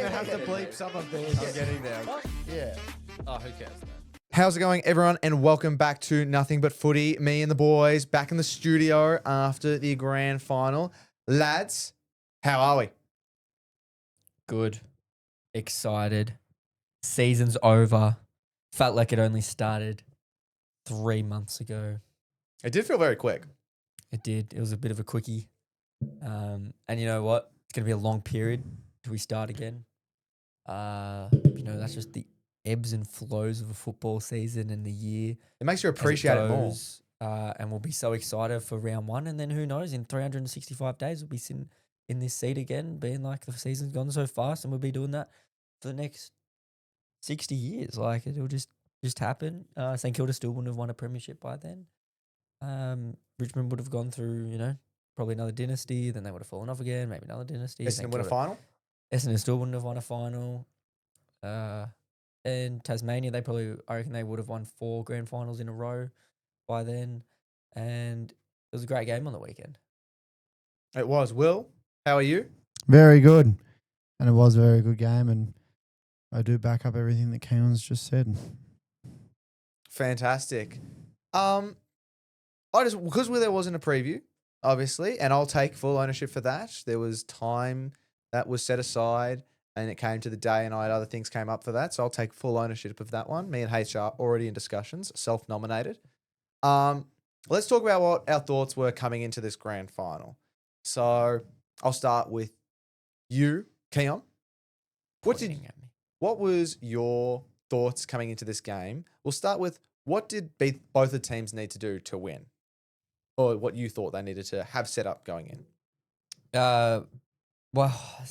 gonna have to bleep some of these. I'm getting there. Yeah. Oh, who cares, man? How's it going, everyone? And welcome back to Nothing But Footy. Me and the boys back in the studio after the grand final. Lads, how are we? Good. Excited. Season's over. Felt like it only started 3 months ago. It did feel very quick. It did. It was a bit of a quickie. And you know what? It's going to be a long period till we start again. That's just the ebbs and flows of a football season and the year. It makes you as appreciate it more. goes. And we'll be so excited for round one. And then who knows, in 365 days, we'll be sitting in this seat again, being like the season's gone so fast, and we'll be doing that for the next 60 years. Like, it'll just happen. St Kilda still wouldn't have won a premiership by then. Richmond would have gone through, probably another dynasty. Then they would have fallen off again, maybe another dynasty. Essendon win a final? Essendon still wouldn't have won a final. And Tasmania, I reckon they would have won 4 grand finals in a row by then. And it was a great game on the weekend. It was. Will, how are you? Very good. And it was a very good game. And I do back up everything that Keon's just said. Fantastic. Because there wasn't a preview, obviously, and I'll take full ownership for that. There was time that was set aside, and it came to the day, and I had other things came up for that, so I'll take full ownership of that one. Me and H are already in discussions, self-nominated. Let's talk about what our thoughts were coming into this grand final. So I'll start with you, Keon. Pointing at me. What was your thoughts coming into this game? We'll start with what did both the teams need to do to win? Or what you thought they needed to have set up going in? Well,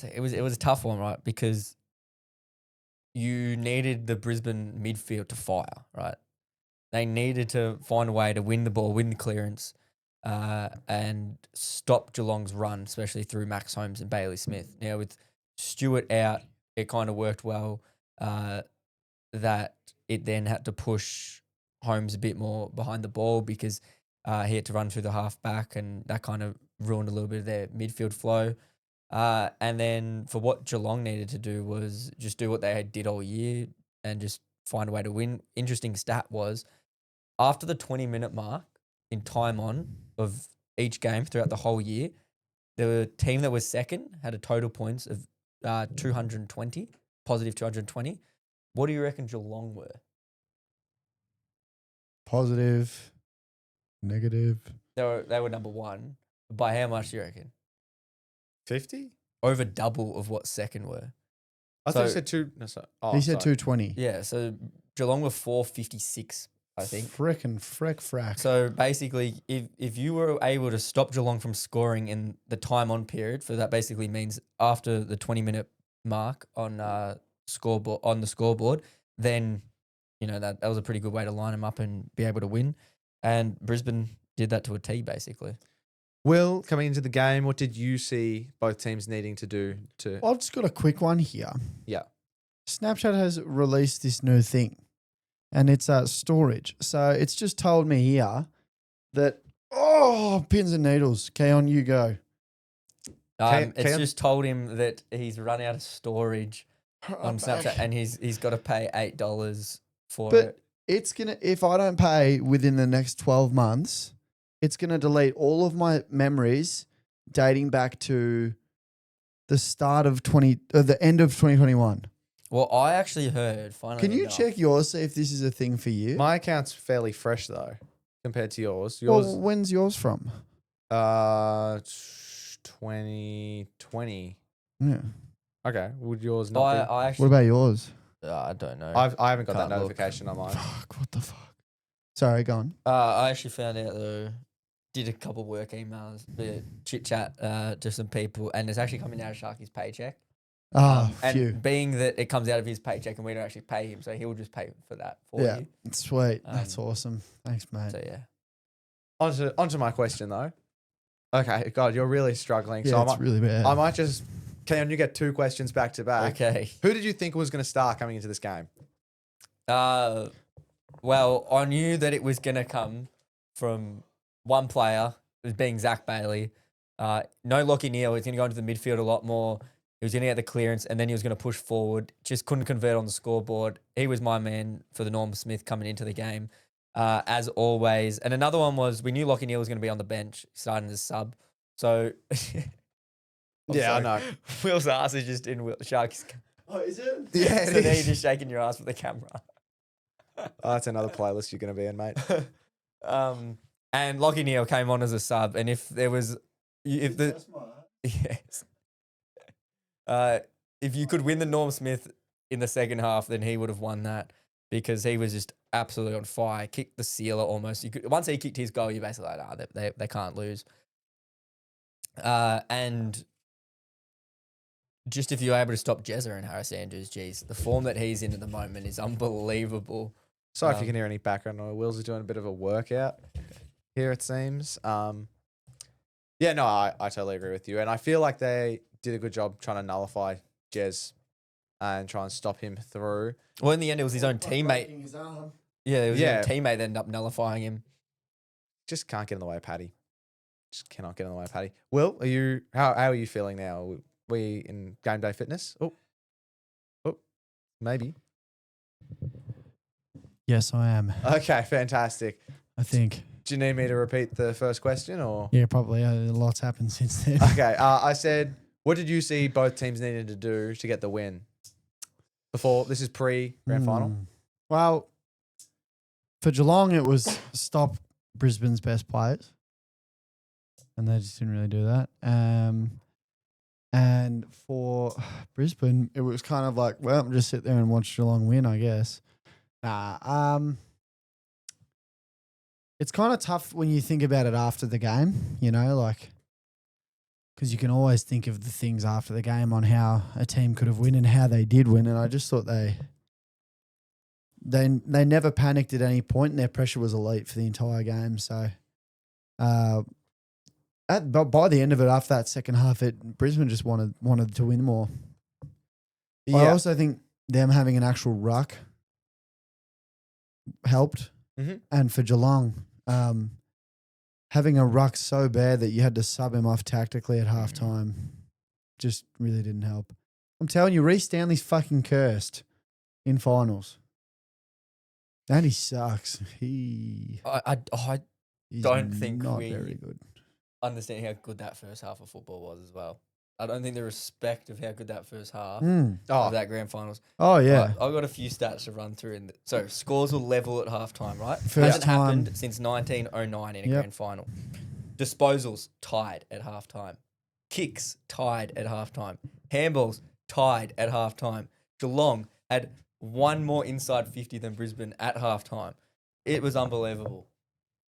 it was a tough one, right? Because you needed the Brisbane midfield to fire, right? They needed to find a way to win the ball, win the clearance, and stop Geelong's run, especially through Max Holmes and Bailey Smith. Now, with Stewart out, it kind of worked well. That it then had to push Holmes a bit more behind the ball because he had to run through the half back, and that kind of ruined a little bit of their midfield flow. And then for what Geelong needed to do was just do what they did all year and just find a way to win. Interesting stat was after the 20-minute mark in time on of each game throughout the whole year, the team that was second had a total points of 220, positive 220. What do you reckon Geelong were? Positive, negative. They were number one. By how much do you reckon? 50? Over double of what second were. I thought you So- said 2. No, sorry. Oh, He said sorry. 220. Yeah, so Geelong were 456, I think. Frickin' frack. So basically, if you were able to stop Geelong from scoring in the time on period, for that basically means after the 20-minute mark on the scoreboard, then that was a pretty good way to line them up and be able to win. And Brisbane did that to a T, basically. Will, coming into the game, what did you see both teams needing to do to... I've just got a quick one here. Yeah. Snapchat has released this new thing, and it's storage. So it's just told me here that, pins and needles. Keon, you go. It's Keon? just told him that he's run out of storage on Snapchat, and he's got to pay $8 for But it. it's going to, if I don't pay within the next 12 months, it's going to delete all of my memories dating back to the start of the end of 2021. Well, I actually heard, finally Can you enough, check yours, see if this is a thing for you? My account's fairly fresh, though, compared to yours. Well, when's yours from? 2020. Yeah. Okay. Would yours not be? I What actually, about yours? I don't know. I haven't got that Can't look. notification on mine. Fuck, what the fuck? Sorry, go on. I actually found out though, did a couple work emails, bit chit chat to some people, and it's actually coming out of Sharky's paycheck. And Phew. being that it comes out of his paycheck and we don't actually pay him, so he'll just pay for that for Yeah, you. sweet. That's Um, awesome. Thanks, mate. So yeah, Onto my question, though. Okay, God, you're really struggling. Yeah, so it's really bad. I might just... Keon, you get 2 questions back to back. okay. Who did you think was going to start coming into this game? Well, I knew that it was gonna come from one player, it was being Zach Bailey. No Lockie Neal. He's gonna go into the midfield a lot more. He was going to get the clearance, and then he was going to push forward. Just couldn't convert on the scoreboard. He was my man for the Norm Smith coming into the game, as always. And another one was we knew Lockie Neal was going to be on the bench, starting as sub. So, Yeah, I know. Will's ass is just in Sharky's. Oh, is it? Yeah, So it now you're is. just shaking your ass with the camera. Oh, that's another playlist you're going to be in, mate. And Lockie Neal came on as a sub, and if there was, if the yes, if you could win the Norm Smith in the second half, then he would have won that because he was just absolutely on fire. Kicked the sealer almost. You could once he kicked his goal, you're basically like, they can't lose. And just if you're able to stop Jezza and Harris Andrews, geez, the form that he's in at the moment is unbelievable. Sorry if you can hear any background noise. Wills is doing a bit of a workout here, it seems. Yeah, no, I totally agree with you. And I feel like they did a good job trying to nullify Jez and try and stop him through. Well, in the end, it was his own teammate. His arm. Yeah, it was Yeah. his own teammate that ended up nullifying him. Just can't get in the way of Paddy. Just cannot get in the way of Paddy. Will, are you? How are you feeling now? We in game day fitness? Oh, maybe. Yes, I am. Okay, fantastic. I think. Do you need me to repeat the first question or? Yeah, probably. A lot's happened since then. Okay, I said, what did you see both teams needed to do to get the win? Before this is pre-grand final. Well, for Geelong, it was stop Brisbane's best players, and they just didn't really do that. And for Brisbane, it was kind of like, well, just sit there and watch Geelong win, I guess. It's kind of tough when you think about it after the game, you know, like, because you can always think of the things after the game on how a team could have won and how they did win. And I just thought they never panicked at any point, and their pressure was elite for the entire game. So, by the end of it, after that second half, Brisbane just wanted to win more. Yeah. I also think them having an actual ruck helped. Mhm. And for Geelong, having a ruck so bad that you had to sub him off tactically at halftime just really didn't help. I'm telling you, Reece Stanley's fucking cursed in finals. And he sucks. He's I don't think not we- very good. understand how good that first half of football was as well. I don't think the respect of how good that first half Mm. of that grand finals. Oh, yeah. Right, I've got a few stats to run through. So scores were level at halftime, right? First Hasn't time. happened since 1909 in a Yep. grand final. Disposals tied at halftime. Kicks tied at halftime. Handballs tied at halftime. Geelong had one more inside 50 than Brisbane at halftime. It was unbelievable.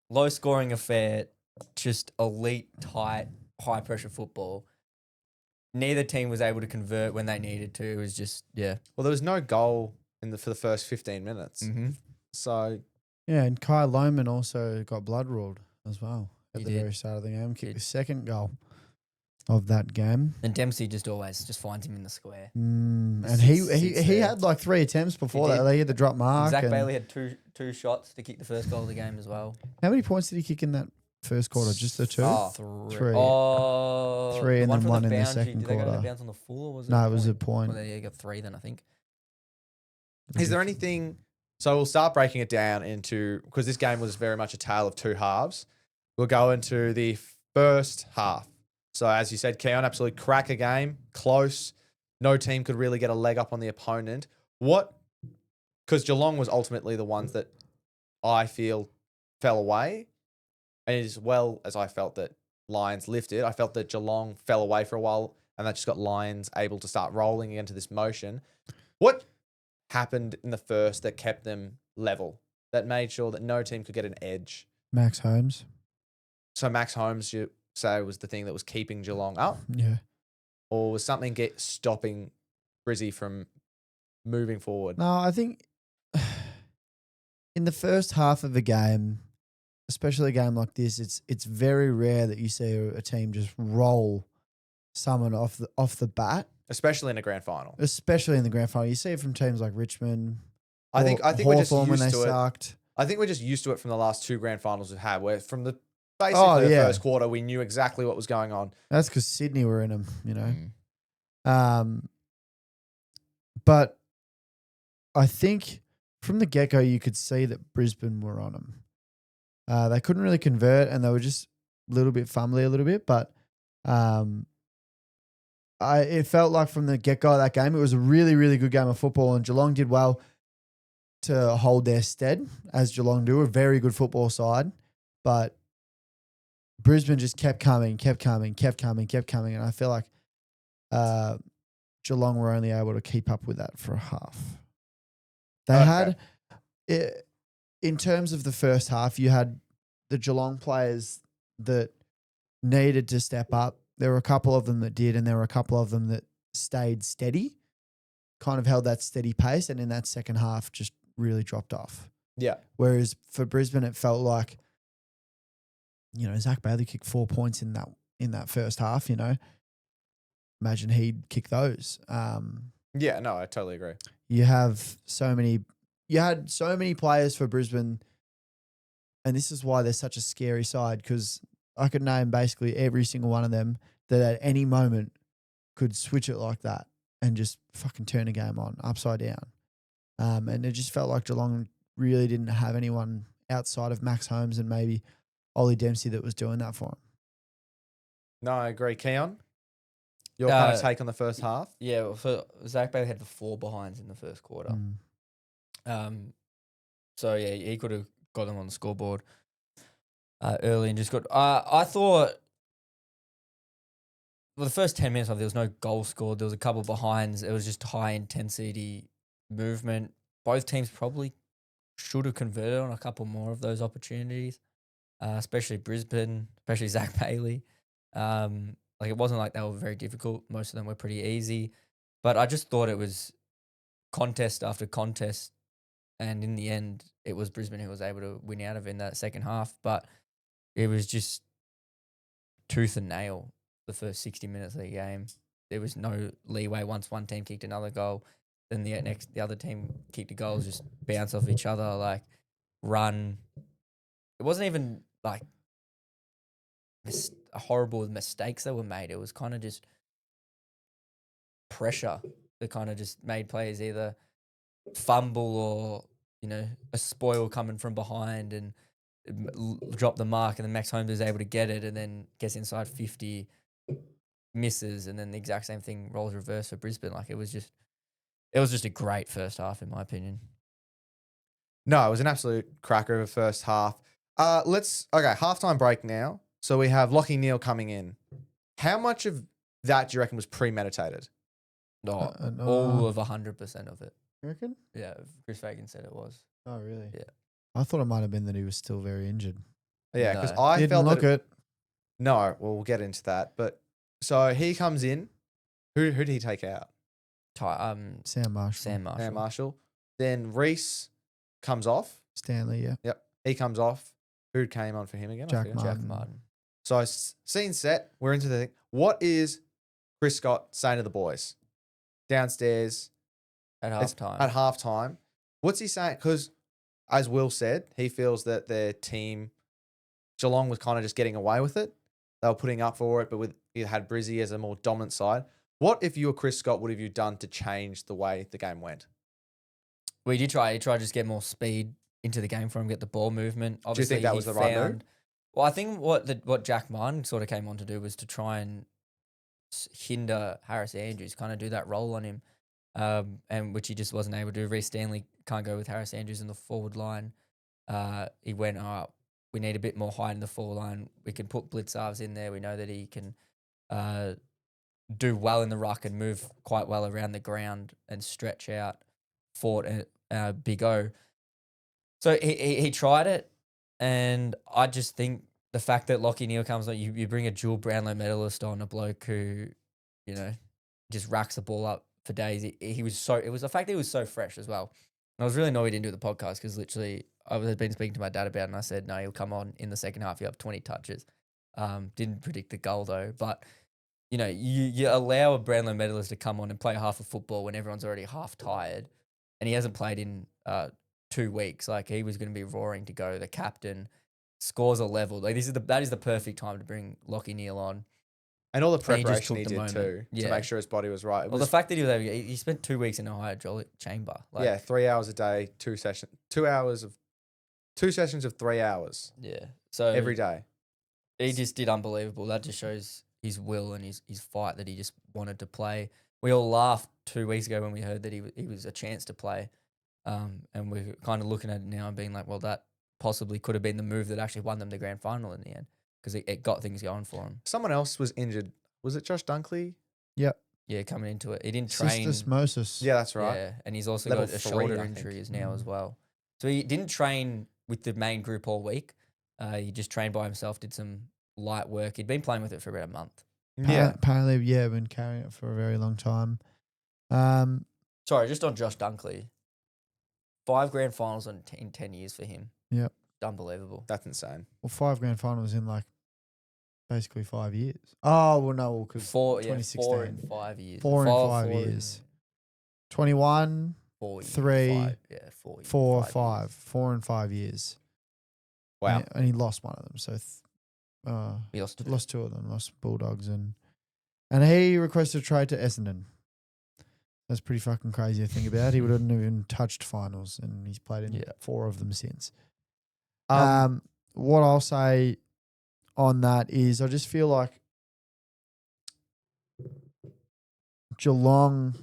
Low scoring affair, just elite, tight, high pressure football. Neither team was able to convert when they needed to. It was just, yeah. Well, there was no goal for the first 15 minutes. Mm-hmm. So Yeah, and Kai Lohman also got blood ruled as well at He the did. very start of the game. Kicked Did. the second goal of that game. And Dempsey just always just finds him in the square. And Sits- he sits he there. had like 3 attempts before He that. did. They had the drop mark. Zach and Bailey had two shots to kick the first goal of the game as well. How many points did he kick in that first quarter? Just the 2? Oh, Three. Oh, Three and one then from one in the boundary. second Did they go to quarter. bounce on the full or was it? No, a it was a point? point. Well, they got 3 then, I think. is there anything? So we'll start breaking it down into, because this game was very much a tale of two halves. We'll go into the first half. So as you said, Keon absolutely crack a game, close. No team could really get a leg up on the opponent. Because Geelong was ultimately the ones that I feel fell away. And as well as I felt that Lions lifted, I felt that Geelong fell away for a while and that just got Lions able to start rolling into this motion. What happened in the first that kept them level, that made sure that no team could get an edge? Max Holmes. So Max Holmes, you say, was the thing that was keeping Geelong up, Yeah. or was something stopping Brizzy from moving forward? No, I think in the first half of a game, especially a game like this, it's very rare that you see a team just roll someone off the bat, Especially in a grand final. especially in the grand final. You see it from teams like Richmond. I think we're just Hawthorn when used they to it. sucked. I think we're just used to it from the last 2 grand finals we've had, where from the basically Oh, the yeah. first quarter we knew exactly what was going on. That's because Sydney were in them, you know. But I think from the get-go, you could see that Brisbane were on them. They couldn't really convert, and they were just a little bit fumbly a little bit. But it felt like from the get-go of that game, it was a really, really good game of football, and Geelong did well to hold their stead, as Geelong do, a very good football side. But Brisbane just kept coming, and I feel like Geelong were only able to keep up with that for a half. They had, in terms of the first half, you had the Geelong players that needed to step up. There were a couple of them that did, and there were a couple of them that stayed steady, kind of held that steady pace, and in that second half just really dropped off. Yeah. Whereas for Brisbane, it felt like, Zach Bailey kicked 4 points in that first half. Imagine he'd kick those. Yeah, no, I totally agree. You had so many players for Brisbane, and this is why they're such a scary side, because I could name basically every single one of them that at any moment could switch it like that and just fucking turn a game on upside down. And it just felt like Geelong really didn't have anyone outside of Max Holmes and maybe Ollie Dempsey that was doing that for him. No, I agree. Keon, your kind of take on the first half? Yeah, well, for Zach Bailey had the 4 behinds in the first quarter. So yeah, he could have got them on the scoreboard early and just got. I thought, well, the first 10 minutes, there was no goal scored. There was a couple behinds. It was just high intensity movement. Both teams probably should have converted on a couple more of those opportunities, especially Brisbane, especially Zach Bailey. It wasn't like they were very difficult. Most of them were pretty easy, but I just thought it was contest after contest. And in the end, it was Brisbane who was able to win out of in that second half. But it was just tooth and nail the first 60 minutes of the game. There was no leeway. Once one team kicked another goal, then the other team kicked a goal, just bounce off each other, run. It wasn't even horrible mistakes that were made. It was kind of just pressure that kind of just made players either fumble or a spoil coming from behind and drop the mark, and then Max Holmes is able to get it and then gets inside 50, misses, and then the exact same thing rolls reverse for Brisbane. It was just a great first half in my opinion. No, it was an absolute cracker of a first half. Halftime break now. So we have Lachie Neale coming in. How much of that do you reckon was premeditated? No, all of 100% of it. You reckon? Yeah, Chris Fagan said it was. Oh, really? Yeah. I thought it might have been that he was still very injured. Yeah, because No. I Didn't felt look that it. No, well, we'll get into that. But so he comes in. Who did he take out? Sam Marshall. Sam Marshall. Sam Marshall. Then Reece comes off. Stanley, yeah. Yep, he comes off. Who came on for him again? I Jack forget. Martin. Jack Martin. So scene set. We're into the thing. What is Chris Scott saying to the boys downstairs At halftime. At halftime, what's he saying? Because as Will said, he feels that their team, Geelong, was kind of just getting away with it. They were putting up for it, but you had Brizzy as a more dominant side. What if you were Chris Scott? What have you done to change the way the game went? Well, he tried to just get more speed into the game for him, get the ball movement. Obviously, do you think that was the right move? Well, I think what Jack Martin sort of came on to do was to try and hinder Harris Andrews, kind of do that role on him, and which he just wasn't able to do. Reece Stanley can't go with Harris Andrews in the forward line. He went, we need a bit more height in the forward line. We can put Blitzarves in there. We know that he can do well in the ruck and move quite well around the ground and stretch out Fort and Big O. So he tried it, and I just think the fact that Lachie Neale comes on, you bring a dual Brownlow medalist on, a bloke who, just racks the ball up for days. It was the fact that he was so fresh as well. And I was really annoyed he didn't do the podcast because literally I had been speaking to my dad about it, and I said, no, he'll come on in the second half. He'll have 20 touches. Didn't predict the goal though, but you allow a Brownlow medalist to come on and play half of football when everyone's already half tired, and he hasn't played in 2 weeks. He was going to be roaring to go. The captain scores a level. That is the perfect time to bring Lachie Neale on. And all the And he just preparation took he the did moment. too to Yeah. make sure his body was right. It Well, was, the fact that he was able, he spent 2 weeks in a hydraulic chamber. Like, yeah, 3 hours a day, 2 sessions of 3 hours yeah. So every day. he just did unbelievable. That just shows his will and his fight that he just wanted to play. We all laughed 2 weeks ago when we heard that he was a chance to play, and we're kind of looking at it now and being like, well, that possibly could have been the move that actually won them the grand final in the end because it got things going for him. Someone else was injured. Was it Josh Dunkley? Yeah, coming into it, he didn't train. Cystic Yeah, that's right. Yeah, and he's also Level got a 3, shoulder I injury think. as now as well. So he didn't train with the main group all week. He just trained by himself, did some light work. He'd been playing with it for about a month. Yeah. Apparently, been carrying it for a very long time. Sorry, just on Josh Dunkley. 5 grand finals in 10 years for him. Yep. Unbelievable. That's insane. Well, 5 grand finals in like basically 5 years. Oh, well, no, because 4 2016. in 5 years. 4 in 5 4 in years. 21, 4 years. 3, 5, yeah, 4 years. 4, 5 5. years. 4 and 5 years. Wow. And he lost one of them. So He lost 2. lost 2 of them. Lost Bulldogs and he requested a trade to Essendon. That's pretty fucking crazy to think about. He wouldn't have even touched finals, and he's played in 4 of them since. What I'll say on that is, I just feel like Geelong,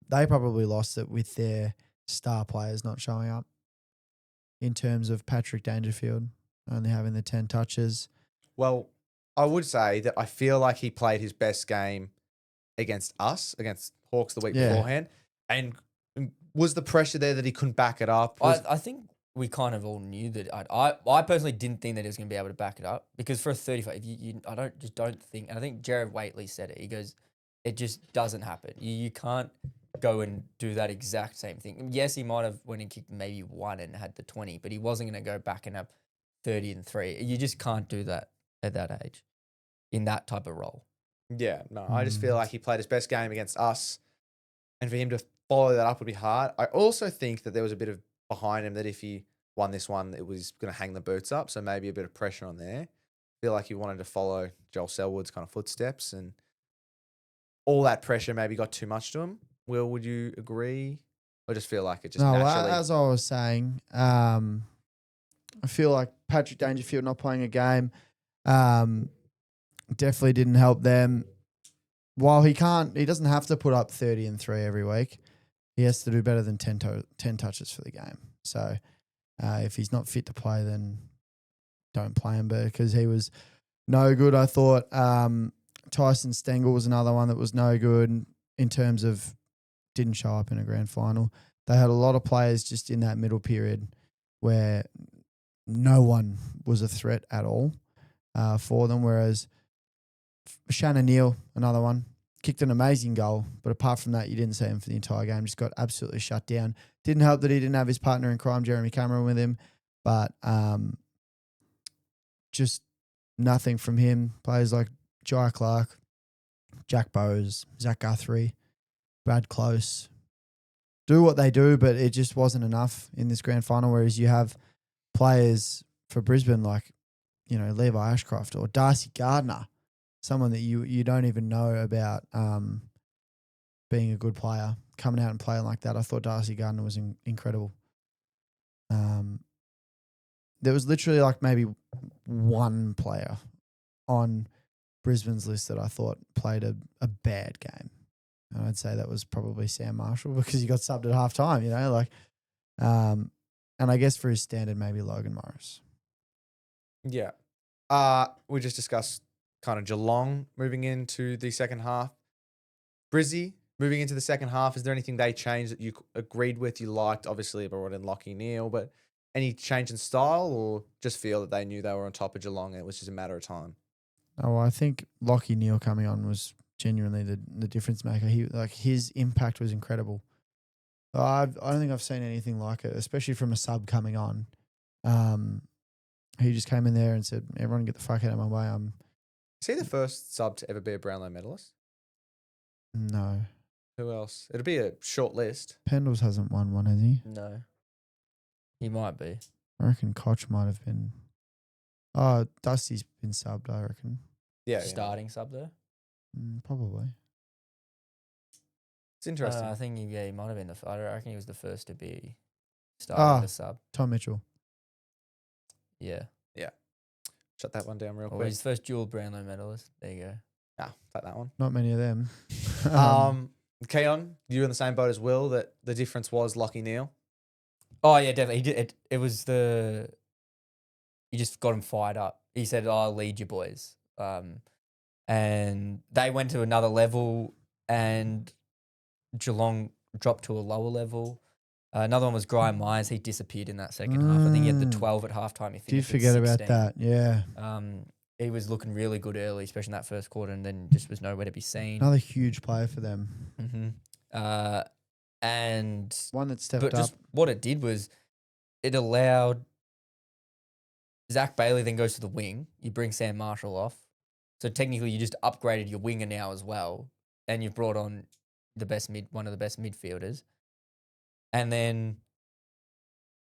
they probably lost it with their star players not showing up. In terms of Patrick Dangerfield only having the 10 touches. Well, I would say that I feel like he played his best game against us, against Hawks the week beforehand. And was the pressure there that he couldn't back it up? I think we kind of all knew that. I personally didn't think that he was going to be able to back it up because for a 35, I don't think, and I think Jared Waitley said it. He goes, it just doesn't happen. You can't go and do that exact same thing. Yes, he might have went and kicked maybe 1 and had the 20, but he wasn't going to go back and have 30 and 3. You just can't do that at that age in that type of role. Yeah, no, I just feel like he played his best game against us, and for him to follow that up would be hard. I also think that there was a bit of behind him that if he won this one, it was going to hang the boots up, so maybe a bit of pressure on there. I feel like he wanted to follow Joel Selwood's kind of footsteps, and all that pressure maybe got too much to him. Will, would you agree? I just feel like it just naturally... as I was saying, I feel like Patrick Dangerfield not playing a game definitely didn't help them. While he doesn't have to put up 30 and 3 every week. He has to do better than 10 touches for the game. So if he's not fit to play, then don't play him. But because he was no good, I thought Tyson Stengel was another one that was no good in terms of didn't show up in a grand final. They had a lot of players just in that middle period where no one was a threat at all for them, whereas Shannon Neal, another one, kicked an amazing goal, but apart from that, you didn't see him for the entire game. Just got absolutely shut down. Didn't help that he didn't have his partner in crime, Jeremy Cameron, with him, but just nothing from him. Players like Jai Clark, Jack Bowes, Zach Guthrie, Brad Close do what they do, but it just wasn't enough in this grand final, whereas you have players for Brisbane like, Levi Ashcroft or Darcy Gardner, someone that you don't even know about being a good player, coming out and playing like that. I thought Darcy Gardner was incredible. There was literally like maybe one player on Brisbane's list that I thought played a bad game. And I'd say that was probably Sam Marshall because he got subbed at half time, and I guess for his standard, maybe Logan Morris. Yeah. We just discussed kind of Geelong moving into the second half. Brizzy moving into the second half, is there anything they changed that you agreed with, you liked? Obviously, brought in Lockie Neal, but any change in style or just feel that they knew they were on top of Geelong and it was just a matter of time? Oh, I think Lockie Neal coming on was genuinely the difference maker. His impact was incredible. I don't think I've seen anything like it, especially from a sub coming on. He just came in there and said, "Everyone get the fuck out of my way." Is he the first sub to ever be a Brownlow medalist? No. Who else? It'll be a short list. Pendles hasn't won one, has he? No. He might be. I reckon Koch might have been. Oh, Dusty's been subbed, I reckon. Yeah, starting sub though. Probably. It's interesting. I think he might have been I reckon he was the first to be starting the sub. Tom Mitchell. Yeah. Shut that one down real Or quick. his first dual Brownlow medalist. There you go. Take that one. Not many of them. Keon, you in the same boat as Will that the difference was Lockie Neal? Oh yeah, definitely. He did. It was you just got him fired up. He said, "I'll lead you boys," and they went to another level, and Geelong dropped to a lower level. Another one was Graham Myers. He disappeared in that second half. I think he had the 12 at halftime. He Did finished forget at about 16. that? Yeah. He was looking really good early, especially in that first quarter, and then just was nowhere to be seen. Another huge player for them. And One that stepped but up. just what it did was it allowed Zach Bailey then goes to the wing. You bring Sam Marshall off. So technically you just upgraded your winger now as well. And you've brought on one of the best midfielders. And then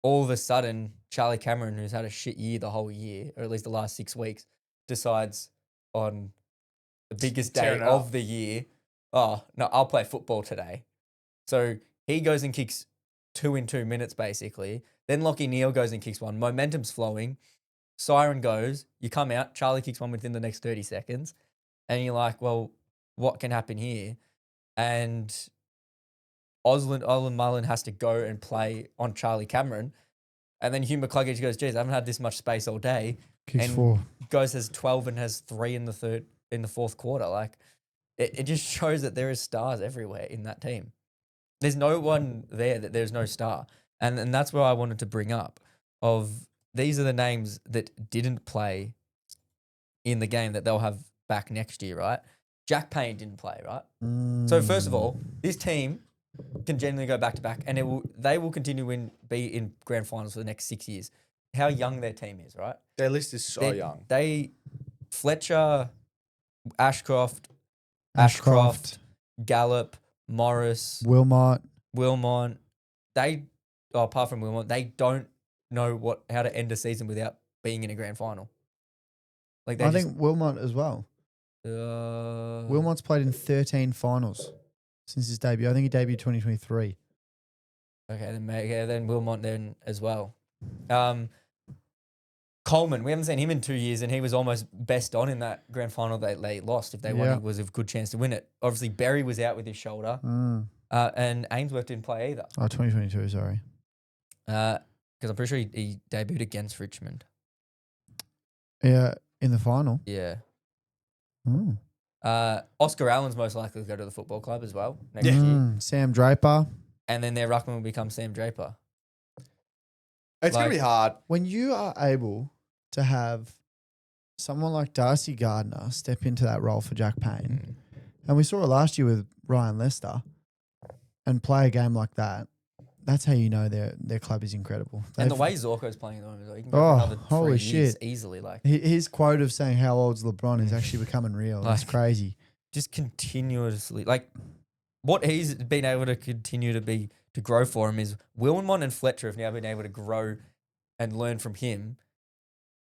all of a sudden, Charlie Cameron, who's had a shit year the whole year, or at least the last 6 weeks, decides on the biggest day Tearing it of up. the year, oh, no, I'll play football today. So he goes and kicks 2 in 2 minutes, basically. Then Lockie Neal goes and kicks one. Momentum's flowing. Siren goes. You come out. Charlie kicks one within the next 30 seconds. And you're like, well, what can happen here? And Olin Mullen has to go and play on Charlie Cameron. And then Hugh McCluggage goes, geez, I haven't had this much space all day. Kicks and 4. Goes has 12 and has 3 in the fourth quarter. Like it just shows that there is stars everywhere in that team. There's no one there that there's no star. And that's what I wanted to bring up of these are the names that didn't play in the game that they'll have back next year, right? Jack Payne didn't play, right? So first of all, this team can genuinely go back to back, and they will continue be in grand finals for the next 6 years. How young their team is, right? Their list is so young. Fletcher, Ashcroft, Gallup, Morris, Wilmot. Apart from Wilmot, they don't know how to end a season without being in a grand final. Like I think Wilmot as well. Wilmot's played in 13 finals since his debut. I think he debuted 2023. Okay, then Wilmot then as well. Coleman, we haven't seen him in 2 years, and he was almost best on in that grand final they lost. If they won, it was a good chance to win it. Obviously, Berry was out with his shoulder, and Ainsworth didn't play either. Oh, 2022, sorry. Because I'm pretty sure he debuted against Richmond. Yeah, in the final. Yeah. Mm. Oscar Allen's most likely to go to the football club as well next year. Sam Draper. And then their ruckman will become Sam Draper. It's going to be hard. When you are able to have someone like Darcy Gardner step into that role for Jack Payne, and we saw it last year with Ryan Lester, and play a game like that, that's how you know their club is incredible. And the way Zorko's playing at the moment, he can go for another 3 holy years shit. easily. Like his quote of saying how old's LeBron is actually becoming real. That's crazy. Just continuously, like what he's been able to continue to grow for him is Wilmot and Fletcher have now been able to grow and learn from him,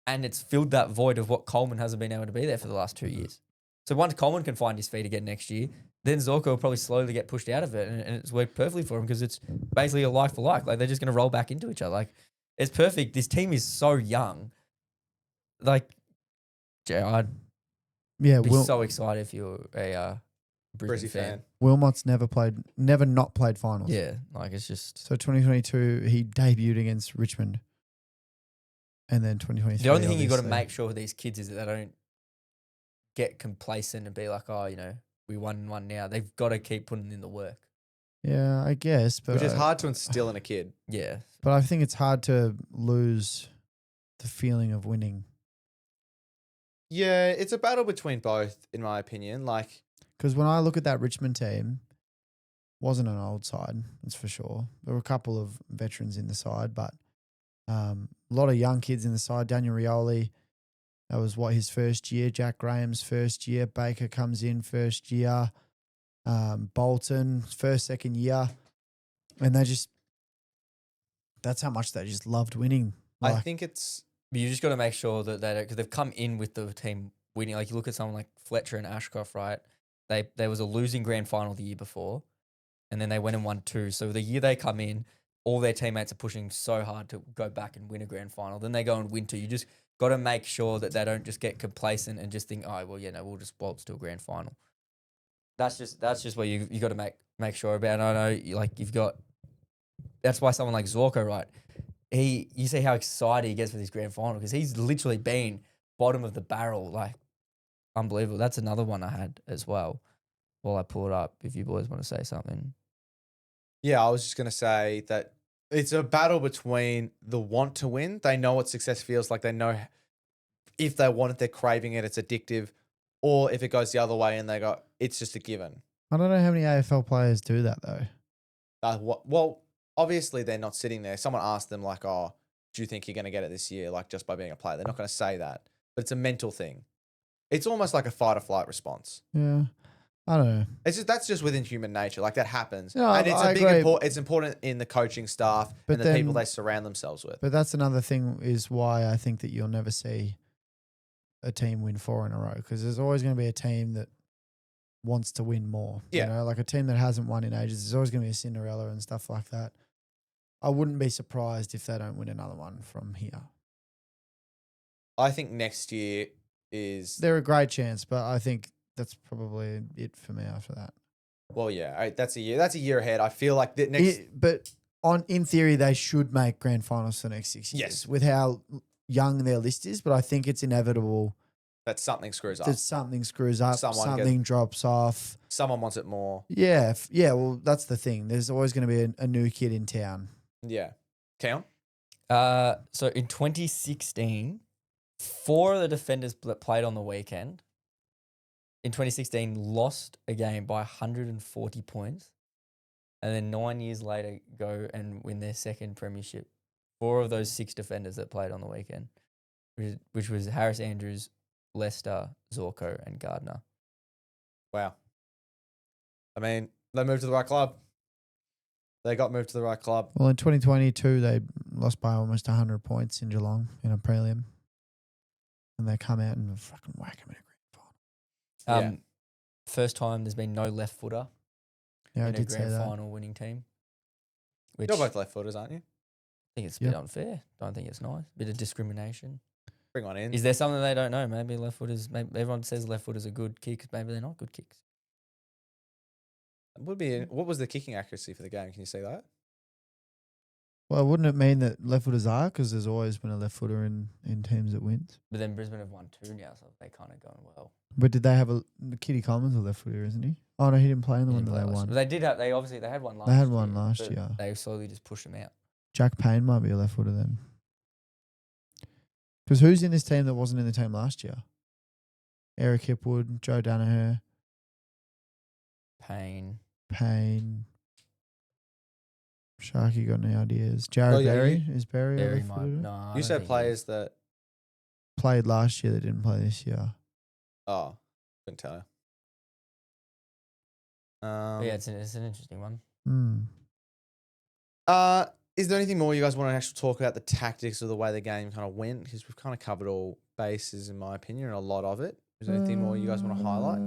and it's filled that void of what Coleman hasn't been able to be there for the last 2 years. So once Coleman can find his feet again next year, then Zorko will probably slowly get pushed out of it, and it's worked perfectly for him because it's basically a like for like. Like they're just going to roll back into each other. Like it's perfect. This team is so young. Like, I'd be so excited if you're a Brisbane fan. Wilmot's never not played finals. Yeah, like it's just. So 2022, he debuted against Richmond, and then 2023. The only thing you got to obviously. make sure with these kids is that they don't get complacent and be like, oh, we won one now. They've got to keep putting in the work. Yeah, I guess, but Which is hard to instill in a kid. Yeah. But I think it's hard to lose the feeling of winning. Yeah, it's a battle between both, in my opinion. Like, because when I look at that Richmond team, wasn't an old side, that's for sure. There were a couple of veterans in the side, but a lot of young kids in the side. Daniel Rioli, that was his first year. Jack Graham's first year. Baker comes in first year. Bolton, second year. And that's how much they just loved winning. I think it's... But you just got to make sure that because they've come in with the team winning. Like you look at someone like Fletcher and Ashcroft, right? There was a losing grand final the year before, and then they went and won 2. So the year they come in, all their teammates are pushing so hard to go back and win a grand final. Then they go and win 2. You just got to make sure that they don't just get complacent and just think, oh well, yeah, no, we'll just waltz to a grand final. That's just what you got to make sure about. And I know you've got. That's why someone like Zorko, right? You see how excited he gets for this grand final because he's literally been bottom of the barrel, like unbelievable. That's another one I had as well. While I pull it up, if you boys want to say something. Yeah, I was just going to say that it's a battle between the want to win. They know what success feels like. They know if they want it, they're craving it. It's addictive. Or if it goes the other way and they go, it's just a given. I don't know how many AFL players do that though. Well, obviously they're not sitting there. Someone asked them like, oh, do you think you're going to get it this year? Like just by being a player. They're not going to say that, but it's a mental thing. It's almost like a fight or flight response. Yeah. I don't know. That's just within human nature. Like that happens. No, and it's I agree. it's important in the coaching staff But and the people then- they surround themselves with. But that's another thing is why I think that you'll never see a team win 4 in a row because there's always going to be a team that wants to win more. Yeah. You know, like a team that hasn't won in ages. There's always going to be a Cinderella and stuff like that. I wouldn't be surprised if they don't win another one from here. I think next year is They're a great chance, but I think that's probably it for me after that. well, yeah, that's a year. That's a year ahead. I feel like the next. But in theory, they should make grand finals for the next 6 years Yes. with how young their list is. But I think it's inevitable that something screws up. that something screws up, Someone something drops off. Someone wants it more. Yeah, yeah. Well, that's the thing. There's always going to be a new kid in town. Yeah. Count? So in 2016, 4 of the defenders that played on the weekend in 2016 lost a game by 140 points, and then 9 years later go and win their second premiership. 4 of those 6 defenders that played on the weekend, which was Harris Andrews, Lester, Zorko, and Gardner. Wow. I mean, they moved to the right club. They got moved to the right club. Well, in 2022, they lost by almost 100 points in Geelong in a prelim. And they come out and fucking whack them in a grand final. First time there's been no left footer Yeah, I in a did say grand that. final winning team. Which You're both left footers, aren't you? I think it's a bit unfair. Don't think it's nice. Bit of discrimination. Bring one in. Is there something they don't know? Maybe left footers. Maybe everyone says left footers are good kicks. Maybe they're not good kicks. What was the kicking accuracy for the game? Can you see that? Well, wouldn't it mean that left footers are? Because there's always been a left footer in teams that wins. But then Brisbane have won 2 now, so they kind of going well. But did they have Kitty Commons a left footer, isn't he? Oh, no, he didn't play in the They one didn't that play they last- won. But they did have. They obviously had one last. They had one year, last but year. They slowly just pushed them out. Jack Payne might be a left footer then. Because who's in this team that wasn't in the team last year? Eric Hipwood, Joe Danaher, Payne. Payne. Sharky got any ideas? Jared Oh, yeah, Berry? Is Berry a Barry left might. footer? No, I You don't said think he players is. that. Played last year that didn't play this year. Oh, couldn't tell you. But yeah, it's an interesting one. Hmm. Is there anything more you guys want to actually talk about the tactics of the way the game kind of went? Because we've kind of covered all bases, in my opinion, and a lot of it. Is there anything more you guys want to highlight?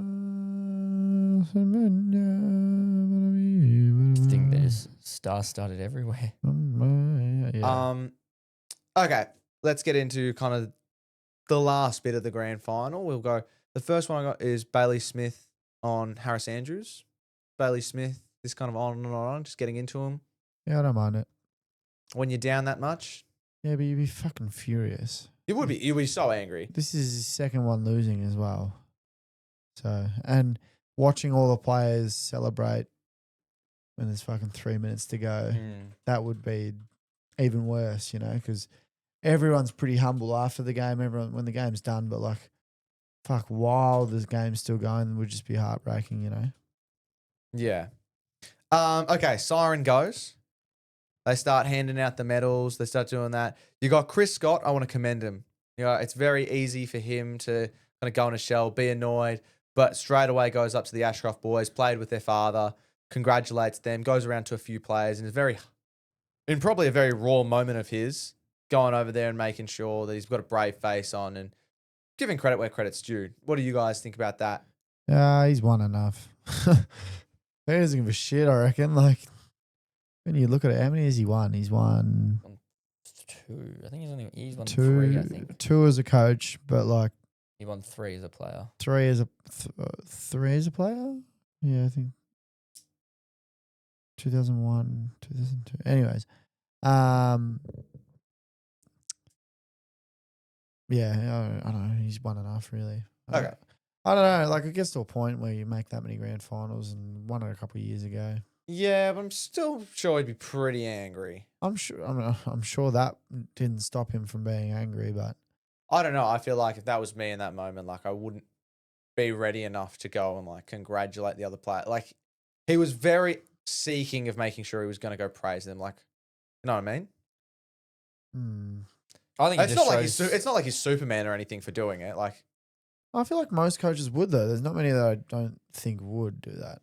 I think they just star-studded everywhere. Yeah. Okay, let's get into kind of the last bit of the grand final. We'll go. The first one I got is Bailey Smith on Harris Andrews. Bailey Smith, this kind of on and on, just getting into him. Yeah, I don't mind it. When you're down that much, Yeah, but you'd be fucking furious. you'd be so angry. This is his second one losing as well. So, and watching all the players celebrate when there's fucking 3 minutes to go, that would be even worse, you know, because everyone's pretty humble after the game, everyone when the game's done, but like, fuck, while the game's still going, would just be heartbreaking, you know. Yeah. Okay, siren goes. They start handing out the medals. They start doing that. You got Chris Scott. I want to commend him. You know, it's very easy for him to kind of go in a shell, be annoyed, but straight away goes up to the Ashcroft boys, played with their father, congratulates them, goes around to a few players, and is in probably a very raw moment of his, going over there and making sure that he's got a brave face on and giving credit where credit's due. What do you guys think about that? He's won enough. He doesn't give a shit, I reckon. Like, when you look at it, how many has he won? He's won 2. I think he's won 3, I think. two as a coach, but like He won 3 as a player. three as a player. Yeah, I think 2001, 2002. Anyways, yeah, I don't know. He's won enough, really. Okay. I don't know. Like, it gets to a point where you make that many grand finals and won it a couple of years ago. Yeah, but I'm still sure he'd be pretty angry. I'm sure that didn't stop him from being angry, but I don't know. I feel like if that was me in that moment, like I wouldn't be ready enough to go and like congratulate the other player. Like he was very seeking of making sure he was going to go praise them. Like, you know what I mean? I think It's not like it's not like he's Superman or anything for doing it. Like, I feel like most coaches would, though. There's not many that I don't think would do that.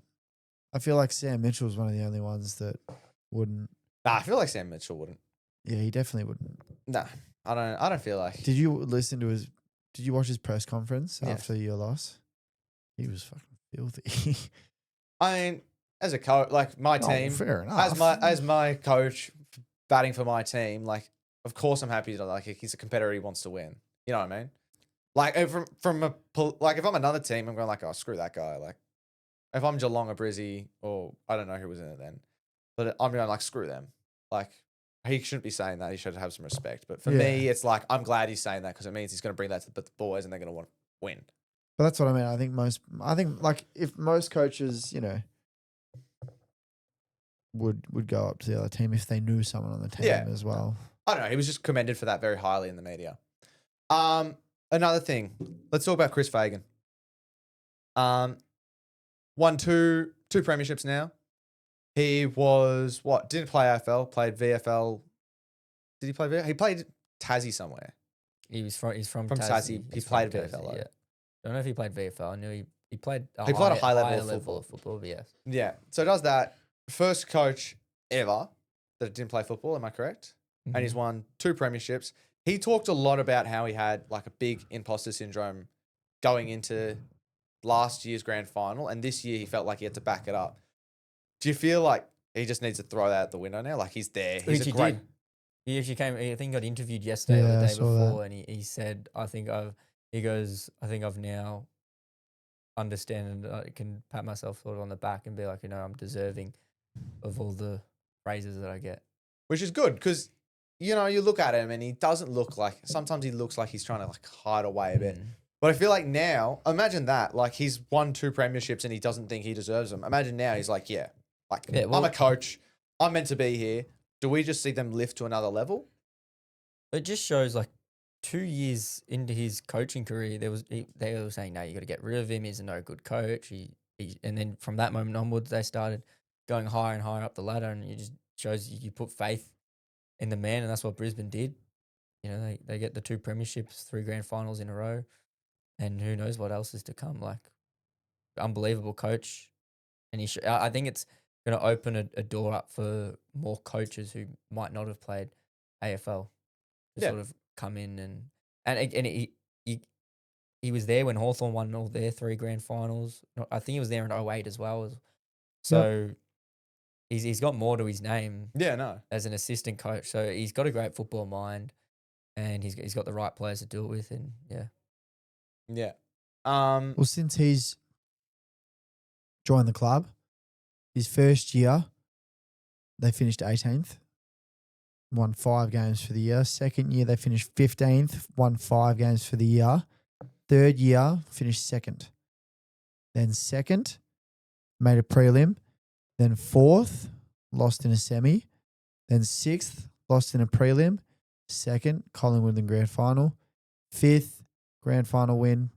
I feel like Sam Mitchell is one of the only ones that wouldn't. nah, I feel like Sam Mitchell wouldn't. Yeah, he definitely wouldn't. Nah, I don't feel like. Did you Did you watch his press conference Yeah. after your loss? He was fucking filthy. I mean, as a coach, like my team, fair enough. as my coach batting for my team, like of course I'm happy to like he's a competitor, he wants to win. You know what I mean? Like if I'm another team, I'm going like, oh screw that guy. Like if I'm Geelong or Brizzy or I don't know who was in it then, but I'm going like screw them. Like he shouldn't be saying that. He should have some respect. But for me, it's like I'm glad he's saying that because it means he's going to bring that to the boys and they're going to want to win. But that's what I mean. I think like if most coaches, would go up to the other team if they knew someone on the team as well. I don't know. He was just commended for that very highly in the media. Another thing. Let's talk about Chris Fagan. Won two premierships now. He was didn't play AFL, played VFL. Did he play VFL? He played Tassie somewhere. He's from Tassie. He He's played from VFL, Tassie, though. yeah. I don't know if he played VFL. I knew he played a He played a high level higher of level of football, but yes. Yeah. So does that. First coach ever that didn't play football, am I correct? And he's won 2 premierships. He talked a lot about how he had like a big imposter syndrome going into last year's grand final. And this year he felt like he had to back it up. Do you feel like he just needs to throw that out the window now? Like he's there. He's a great. He actually came. I think he got interviewed yesterday or Yeah, the I day saw before, and he said, I think I've now understand and I can pat myself sort of on the back and be like, I'm deserving of all the praises that I get." Which is good because, you look at him and he doesn't look like, sometimes he looks like he's trying to like hide away a bit. But I feel like now, imagine that, like he's won 2 premierships and he doesn't think he deserves them. Imagine now he's like, I'm a coach. I'm meant to be here. Do we just see them lift to another level? It just shows like 2 years into his coaching career, they were saying, no, you got to get rid of him. He's a no good coach. And then from that moment onwards, they started going higher and higher up the ladder, and it just shows you put faith in the man, and that's what Brisbane did. They get the 2 premierships, 3 grand finals in a row, and who knows what else is to come. Like, unbelievable coach, and I think it's going to open a door up for more coaches who might not have played AFL to sort of come in and he was there when Hawthorn won all their 3 grand finals. I think he was there in 2008 as well. So he's got more to his name. Yeah, no. As an assistant coach, so he's got a great football mind, and he's got the right players to do it with, and yeah. Well, since he's joined the club, his first year, they finished 18th, won 5 games for the year. Second year, they finished 15th, won 5 games for the year. Third year, finished 2nd. Then second, made a prelim. Then 4th, lost in a semi. Then 6th, lost in a prelim. 2nd, Collingwood in grand final. 5th, grand final win.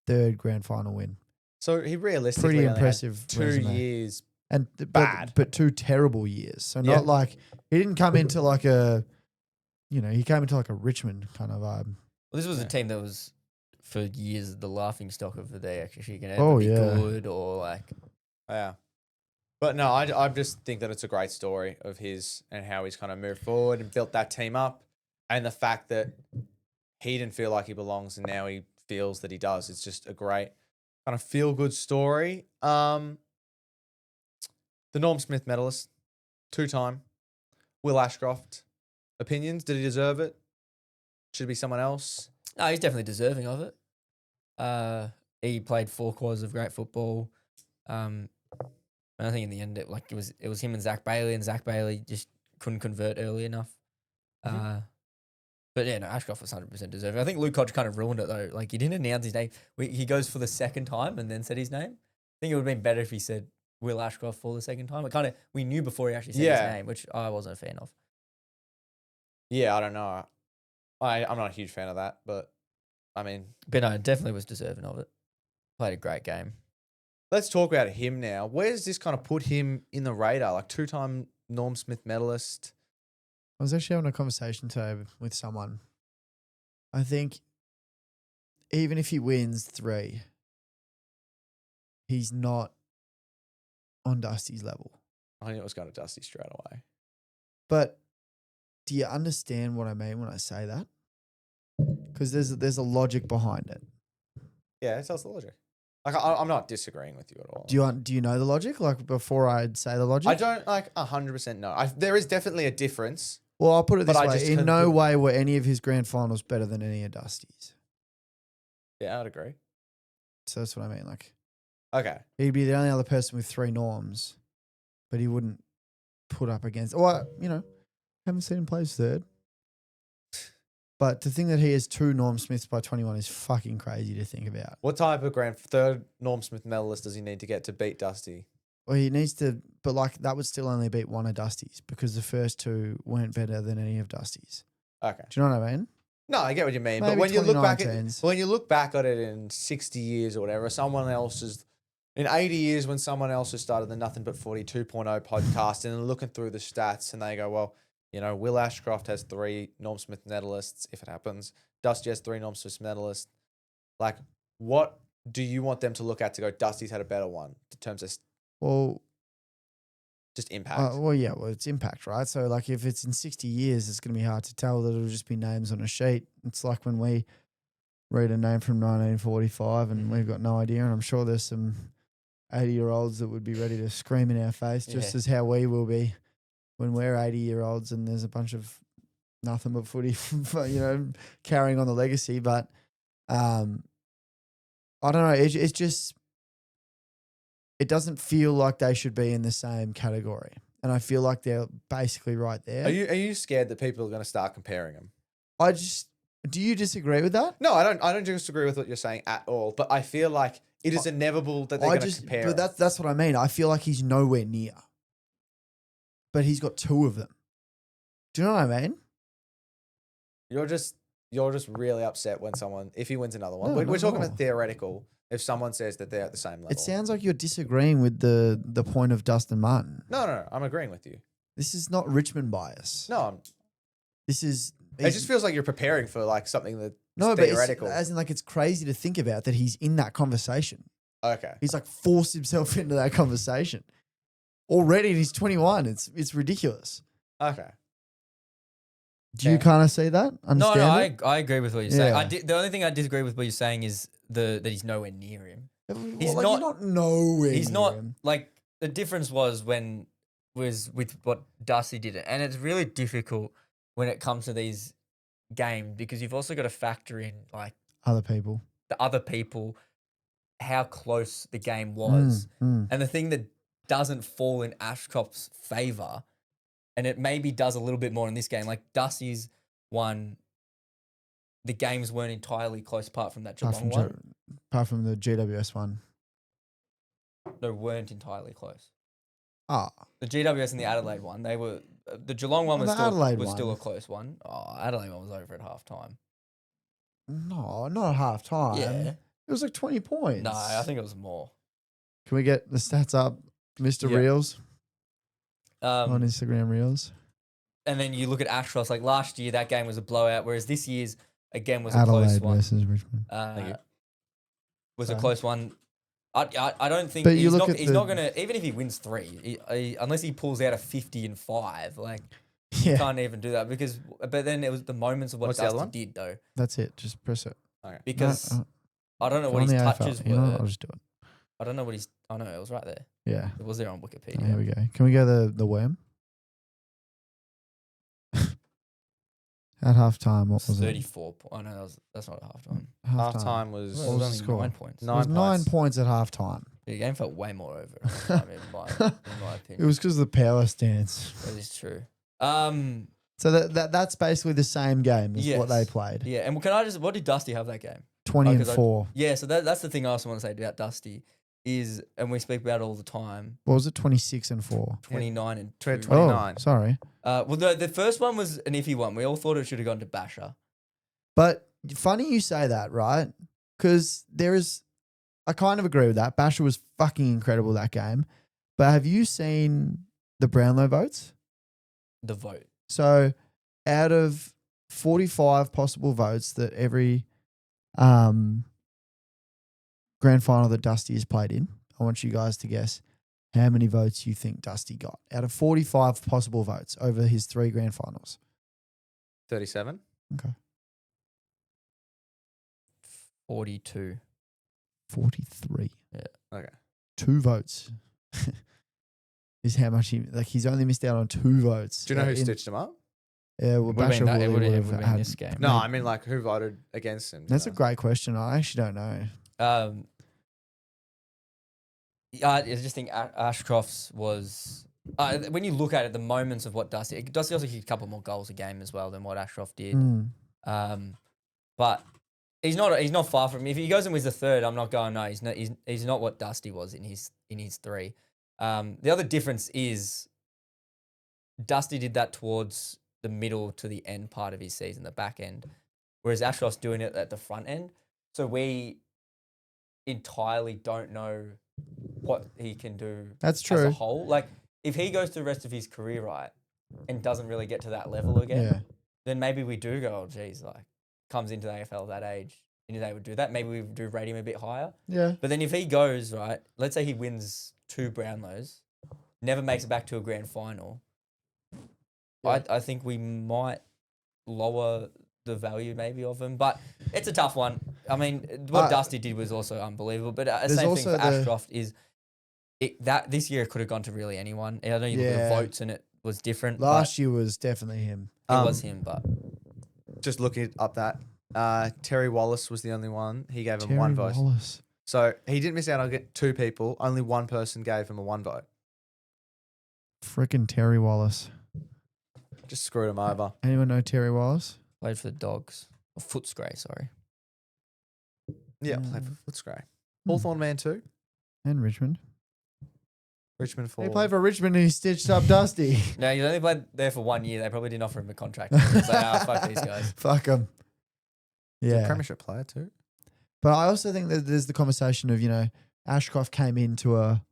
3rd, grand final win. So he realistically Pretty only had impressive 2 resume. years. And bad. but 2 terrible years. So not like he didn't come into like he came into like a Richmond kind of vibe. Well, this was a team that was for years the laughing stock of the day. Actually, going Oh, to be yeah. good or like. Yeah. But no, I just think that it's a great story of his and how he's kind of moved forward and built that team up, and the fact that he didn't feel like he belongs and now he feels that he does. It's just a great kind of feel good story. The Norm Smith medalist, 2-time, Will Ashcroft. Opinions? Did he deserve it? Should it be someone else? No, he's definitely deserving of it. He played 4 quarters of great football. And I think in the end, it was him and Zach Bailey, and Zach Bailey just couldn't convert early enough. But yeah, no, Ashcroft was 100% deserving. I think Luke Hodge kind of ruined it though. Like, he didn't announce his name. He goes for the second time and then said his name. I think it would have been better if he said Will Ashcroft for the second time. We knew before he actually said his name, which I wasn't a fan of. Yeah, I don't know. I'm not a huge fan of that, but I mean, But no, definitely was deserving of it. Played a great game. let's talk about him now. Where does this kind of put him in the radar? Like 2-time Norm Smith medalist. I was actually having a conversation today with someone. I think even if he wins 3, he's not on Dusty's level. I knew it was going to Dusty straight away. But do you understand what I mean when I say that? Because there's a logic behind it. Yeah, tell us the logic. Like, I'm not disagreeing with you at all. Do you know the logic? Like, before I'd say the logic? I don't 100% know. There is definitely a difference. Well, I'll put it this But I just way. In couldn't no put- way were any of his grand finals better than any of Dusty's. Yeah, I'd agree. So that's what I mean. Like, Okay. he'd be the only other person with 3 norms, but he wouldn't put up against. Or, haven't seen him play as 3rd. But to think that he has 2 Norm Smiths by 21 is fucking crazy to think about. What type of 3rd Norm Smith medalist does he need to get to beat Dusty? Well, he needs to, but like that would still only beat one of Dusty's because the first 2 weren't better than any of Dusty's. Okay. Do you know what I mean? No, I get what you mean. Maybe But when you look back at it in 60 years or whatever, in 80 years when someone else has started the Nothing But 40 2.0 podcast and they're looking through the stats and they go, well, Will Ashcroft has 3 Norm Smith medalists, if it happens. Dusty has 3 Norm Smith medalists. Like, what do you want them to look at to go, Dusty's had a better one in terms of Well, just impact? It's impact, right? So, like, if it's in 60 years, it's going to be hard to tell that it'll just be names on a sheet. It's like when we read a name from 1945 and we've got no idea, and I'm sure there's some 80-year-olds that would be ready to scream in our face, just as how we will be when we're 80-year-olds and there's a bunch of nothing but footy, carrying on the legacy. But I don't know. It's just, it doesn't feel like they should be in the same category. And I feel like they're basically right there. Are you scared that people are going to start comparing them? Do you disagree with that? No, I don't disagree with what you're saying at all. But I feel like it is inevitable that they're going to compare. But them. that's what I mean. I feel like he's nowhere near. But he's got 2 of them. Do you know what I mean? You're just really upset when if he wins another one. No, We're not talking at all. about theoretical. If someone says that they're at the same level, It sounds like you're disagreeing with the point of Dustin Martin. No, I'm agreeing with you. This is not Richmond bias. No, This is... it just feels like you're preparing for like something that's No, but theoretical. as in like it's crazy to think about that he's in that conversation. Okay. He's like forced himself into that conversation. Already he's 21. It's ridiculous. Okay. Do you kind of see that? No, Understand it? I agree with what you're saying. Yeah. The only thing I disagree with what you're saying is that he's nowhere near him. He's not nowhere. He's near not him. like the difference was with what Dusty did it, and it's really difficult when it comes to these games because you've also got to factor in like Other people. the other people, how close the game was, and the thing that doesn't fall in Ashcroft's favor, and it maybe does a little bit more in this game. Like Dusty's one, the games weren't entirely close apart from that Geelong one. Apart from the GWS one. No, weren't entirely close. Ah, The GWS and the Adelaide one, they were the Geelong one Well, was the Adelaide still a one. close one. Oh, Adelaide one was over at half time. no, not at half time. Yeah. It was like 20 points. No, I think it was more. Can we get the stats up, Mr. Yeah. Reels? On Um, Instagram Reels. and then you look at Ashcroft. Like last year, that game was a blowout, whereas this year's again was a Adelaide close one. versus Richmond. Thank you. Was a Sorry. close one. I don't think But you he's look not. at He's the- not gonna even if he wins 3, unless he pulls out a 50-5. Like Yeah, can't even do that because. But then it was the moments of what What's the other Dusty one? did though. that's it. Just press it. Okay. Because No, I don't know Go what on his the AFL. touches You know what? were. I'll just do it. I don't know what his. I know it was right there. Yeah. It was there on Oh, Wikipedia. here we go. Can we go the worm? At halftime, what was it? 34. Oh no, that's not a halftime. Halftime was Well, What it was was the only score? 9 points. It was 9 points at halftime. The game felt way more over at halftime, in my It opinion. was because of the power stance. That is true. So that's basically the same game as what they Yes. played. Yeah, and can I just? What did Dusty have that game? 20 and 'cause 4. Yeah, so that's the thing I also want to say about Dusty is, and we speak about it all the time. What was it? 26 and 4. 29 and 2. 29. Oh, sorry. Well, the first one was an iffy one. We all thought it should have gone to Basher. But funny you say that, right? Because I kind of agree with that. Basher was fucking incredible that game. But have you seen the Brownlow votes? The vote. So out of 45 possible votes that every grand final that Dusty has played in, I want you guys to guess how many votes you think Dusty got out of 45 possible votes over his 3 grand finals. 37. Okay. 42. 43. Okay. 2 votes is how much he's only missed out on 2 votes. Do you know who stitched him up? Yeah, well, It would've Basher been that- it Woolley would've would have been had this game. No, I mean like who voted against him? That's a great question. I actually don't know. I just think Ashcroft's was. When you look at it, the moments of what Dusty also kicked a couple more goals a game as well than what Ashcroft did. Mm. But he's not far from. If he goes and wins the third, I'm not going. No, he's not what Dusty was in his 3. The other difference is Dusty did that towards the middle to the end part of his season, the back end, whereas Ashcroft's doing it at the front end. So we entirely don't know what he can do. That's As true. a whole. Like if he goes the rest of his career right and doesn't really get to that level again, Yeah. then maybe we do go, oh geez, like comes into the AFL at that age, and they would do that. Maybe we would do rate him a bit higher. Yeah. But then if he goes, right, let's say he wins 2 Brownlows, never makes it back to a grand final, Yeah. I think we might lower the value maybe of him. But it's a tough one. I mean, what Dusty did was also unbelievable. But the There's same thing also for the- Ashcroft is that this year it could have gone to really anyone. I know you look at Yeah. the votes and it was different. Last year was definitely him. but it was him, but Just looking up that. Terry Wallace was the only one. He gave him Terry 1 vote. Wallace. So he didn't miss out on 2 people. Only 1 person gave him a 1 vote. Freaking Terry Wallace. Just screwed him over. Anyone know Terry Wallace? played for the Dogs. Or Footscray, sorry. Yeah, played for Footscray. Hawthorn man too. And Richmond. Richmond for. He played for Richmond and he stitched up Dusty. No, he's only played there for 1 year. They probably didn't offer him a contract. So, fuck these guys. Fuck him. He's a Yeah. premiership player too. But I also think that there's the conversation of, Ashcroft came into a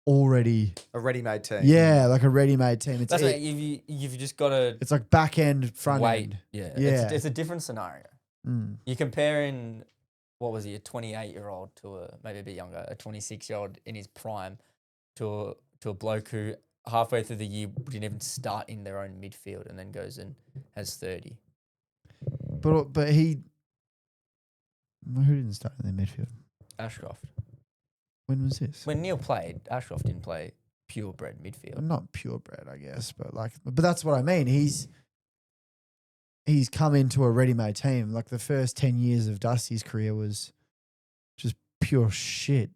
already, A ready-made team. like a ready-made team. That's right. You've just got to it's like back end, front wait. end. Yeah. Yeah. It's a different scenario. Mm. You're comparing, what was he, a 28-year-old to maybe a bit younger, a 26-year-old in his prime to a bloke who halfway through the year didn't even start in their own midfield and then goes and has 30. But he, who didn't start in the midfield? Ashcroft. When was this? When Neil played, Ashcroft didn't play purebred midfield. Not purebred, I guess, but that's what I mean. He's come into a ready-made team. Like the first 10 years of Dusty's career was just pure shit,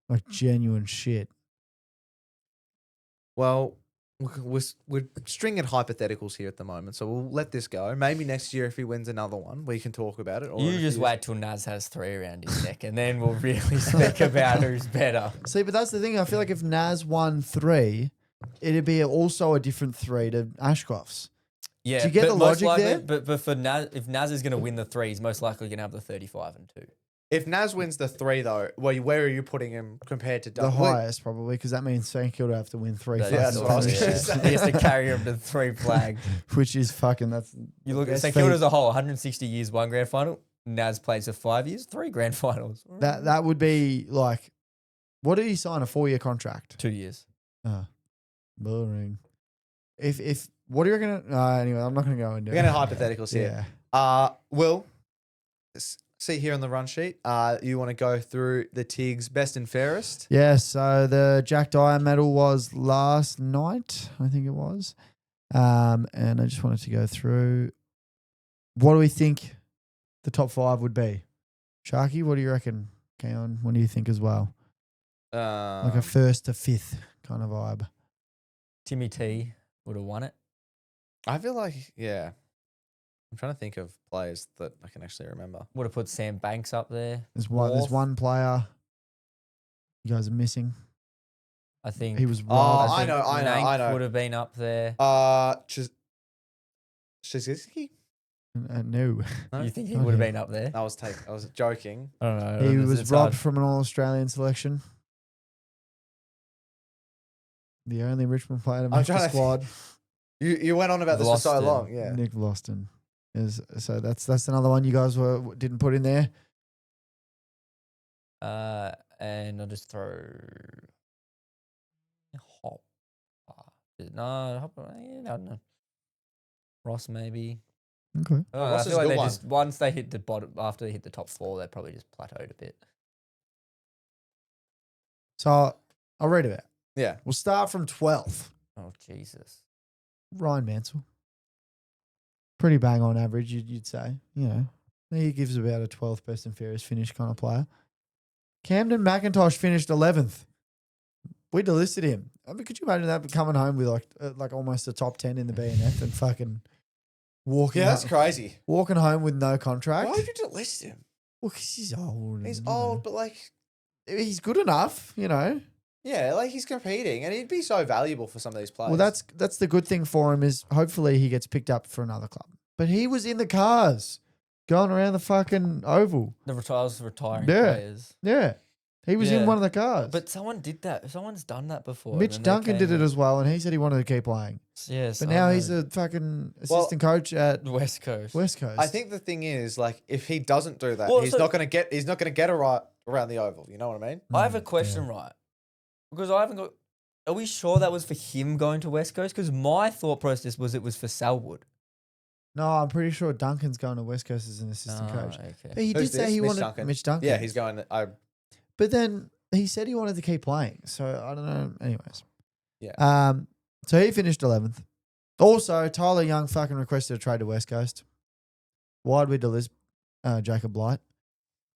like genuine shit. Well, we're stringing hypotheticals here at the moment, so we'll let this go. Maybe next year, if he wins another one, we can talk about it. Or You if just he's- wait till Naz has 3 around his neck and then we'll really speak about who's better. See, but that's the thing. I feel like if Naz won 3, it'd be also a different 3 to Ashcroft's. Yeah, Do you get but the most logic likely, there? But for Naz, if Naz is going to win the 3, he's most likely going to have the 35 and 2. If Naz wins the 3, though, where are you putting him compared to The Doug? highest, probably, because that means St Kilda have to win 3 That Yeah, is that's what I was also- gonna yeah. say. He has to carry him to 3 flag. which is fucking, that's... You look at best St feat. Kilda as a whole, 160 years, 1 grand final. Naz plays for 5 years, 3 grand finals. That would be like, what did he sign? A 4-year contract? 2 years. Boring. If what are you gonna? Anyway, I'm not gonna go into. We're going to hypotheticals here. Yeah. Will, see here on the run sheet, you want to go through the TIG's best and fairest? Yeah, so the Jack Dyer medal was last night, I think it was. And I just wanted to go through. What do we think the top 5 would be? Sharky, what do you reckon? Keon, what do you think as well? Like a first to fifth kind of vibe. Timmy T would have won it. I feel like, yeah. I'm trying to think of players that I can actually remember. Would have put Sam Banks up there. There's Fourth. one player you guys are missing. I think He was Oh, robbed. I know. Nank would have been up there. Shizuki? No. No? You think he Not would have him. been up there? I was joking. I don't know. He It's- was it's robbed hard. from an All-Australian selection. The only Richmond player to I'm make the trying to squad. You went on about this for so Vlastuin. long, yeah. Nick Vlaston. So that's another one you guys didn't put in there. And I'll just throw Hop. No, Hop. Yeah, no. Ross maybe. Okay. I Ross is feel a like good they one. just once they hit the bottom, after they hit the top 4, they probably just plateaued a bit. So I'll read it out. Yeah. We'll start from 12th. Oh Jesus! Ryan Mansell. Pretty bang on average, you'd say. You know, he gives about a 12th best and fairest finish kind of player. Camden McIntosh finished 11th. We delisted him. I mean, could you imagine that coming home with like almost a top 10 in the BNF and fucking walking Yeah, that's crazy. walking home with no contract? Why would you delist him? Well, 'cause he's old. He's and, you old, know, but like, he's good enough, you know. yeah, like he's competing and he'd be so valuable for some of these players. Well, that's the good thing for him is hopefully he gets picked up for another club. But he was in the cars going around the fucking oval. The retiring Yeah. players. Yeah. He was in Yeah. one of the cars. But someone did that. Someone's done that before. and Mitch then they Duncan did came it in. as well, and he said he wanted to keep playing. Yes, But I now know. he's a fucking assistant coach at West Coast. West Coast. I think the thing is, like, if he doesn't do that, Well, he's so- not gonna get a right around the oval. You know what I mean? I have a Mm, question, yeah. right? Because I haven't got. Are we sure that was for him going to West Coast? Because my thought process was it was for Selwood. No, I'm pretty sure Duncan's going to West Coast as an assistant coach. Okay. But he Who's did say this? he Mitch wanted Duncan? Mitch Duncan. Yeah, he's going. But then he said he wanted to keep playing. So I don't know. Anyways. Yeah. So he finished 11th. Also, Tyler Young fucking requested a trade to West Coast. Why'd we delist Jacob Blight?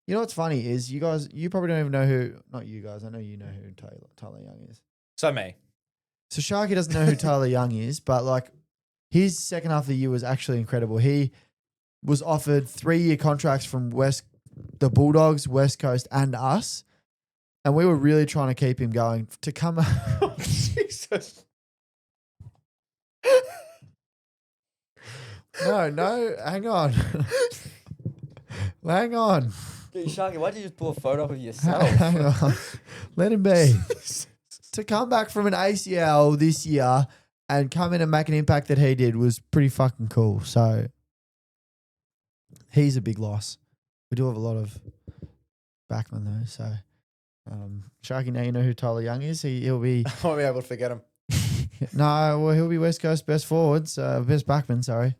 You know what's funny is you probably don't even know who, not you guys, I know you know who Tyler Young is. So me. So Sharky doesn't know who Tyler Young is, but like his second half of the year was actually incredible. He was offered 3-year contracts from the Bulldogs, West Coast, and us. And we were really trying to keep him going to come. Jesus. No, hang on. Hang on. Sharky, why'd you just pull a photo of yourself? Hang on. Let him be. To come back from an ACL this year and come in and make an impact that he did was pretty fucking cool. So he's a big loss. We do have a lot of backmen though. So Sharky, now you know who Tyler Young is. He'll be I won't be able to forget him. he'll be West Coast best forwards, best backman. Sorry.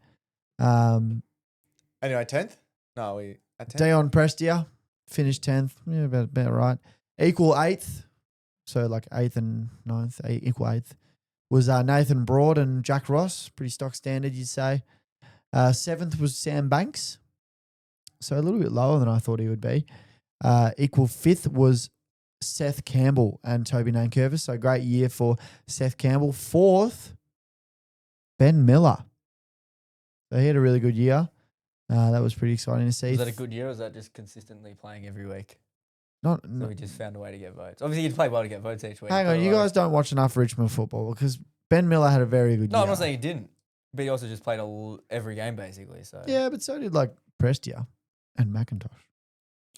Anyway, 10th? No, we at 10th. Dion Prestia finished 10th. Yeah, about right. Equal 8th. So like 8th and 9th, equal 8th. Was Nathan Broad and Jack Ross. Pretty stock standard, you'd say. 7th was Sam Banks. So a little bit lower than I thought he would be. Equal 5th was Seth Campbell and Toby Nankervis. So great year for Seth Campbell. 4th, Ben Miller. So he had a really good year. That was pretty exciting to see. Was that a good year, or is that just consistently playing every week? Not, So we just found a way to get votes. Obviously, you'd play well to get votes each week. hang but on, you like- guys don't watch enough Richmond football because Ben Miller had a very good No, year. I'm not saying he didn't, but he also just played every game basically. So Yeah, but so did like Prestia and McIntosh.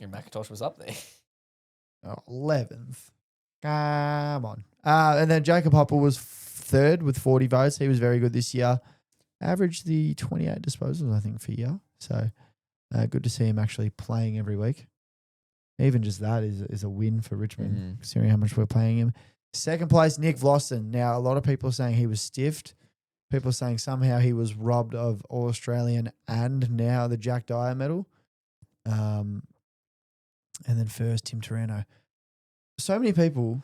and McIntosh was up there. 11th. Come on. And then Jacob Hopper was 3rd with 40 votes. He was very good this year. Averaged the 28 disposals, I think, for year. So good to see him actually playing every week. Even just that is a win for Richmond, Mhm. considering how much we're playing him. Second place, Nick Vlastuin. Now, a lot of people are saying he was stiffed. People are saying somehow he was robbed of All-Australian and now the Jack Dyer medal. And then first, Tim Torano. So many people,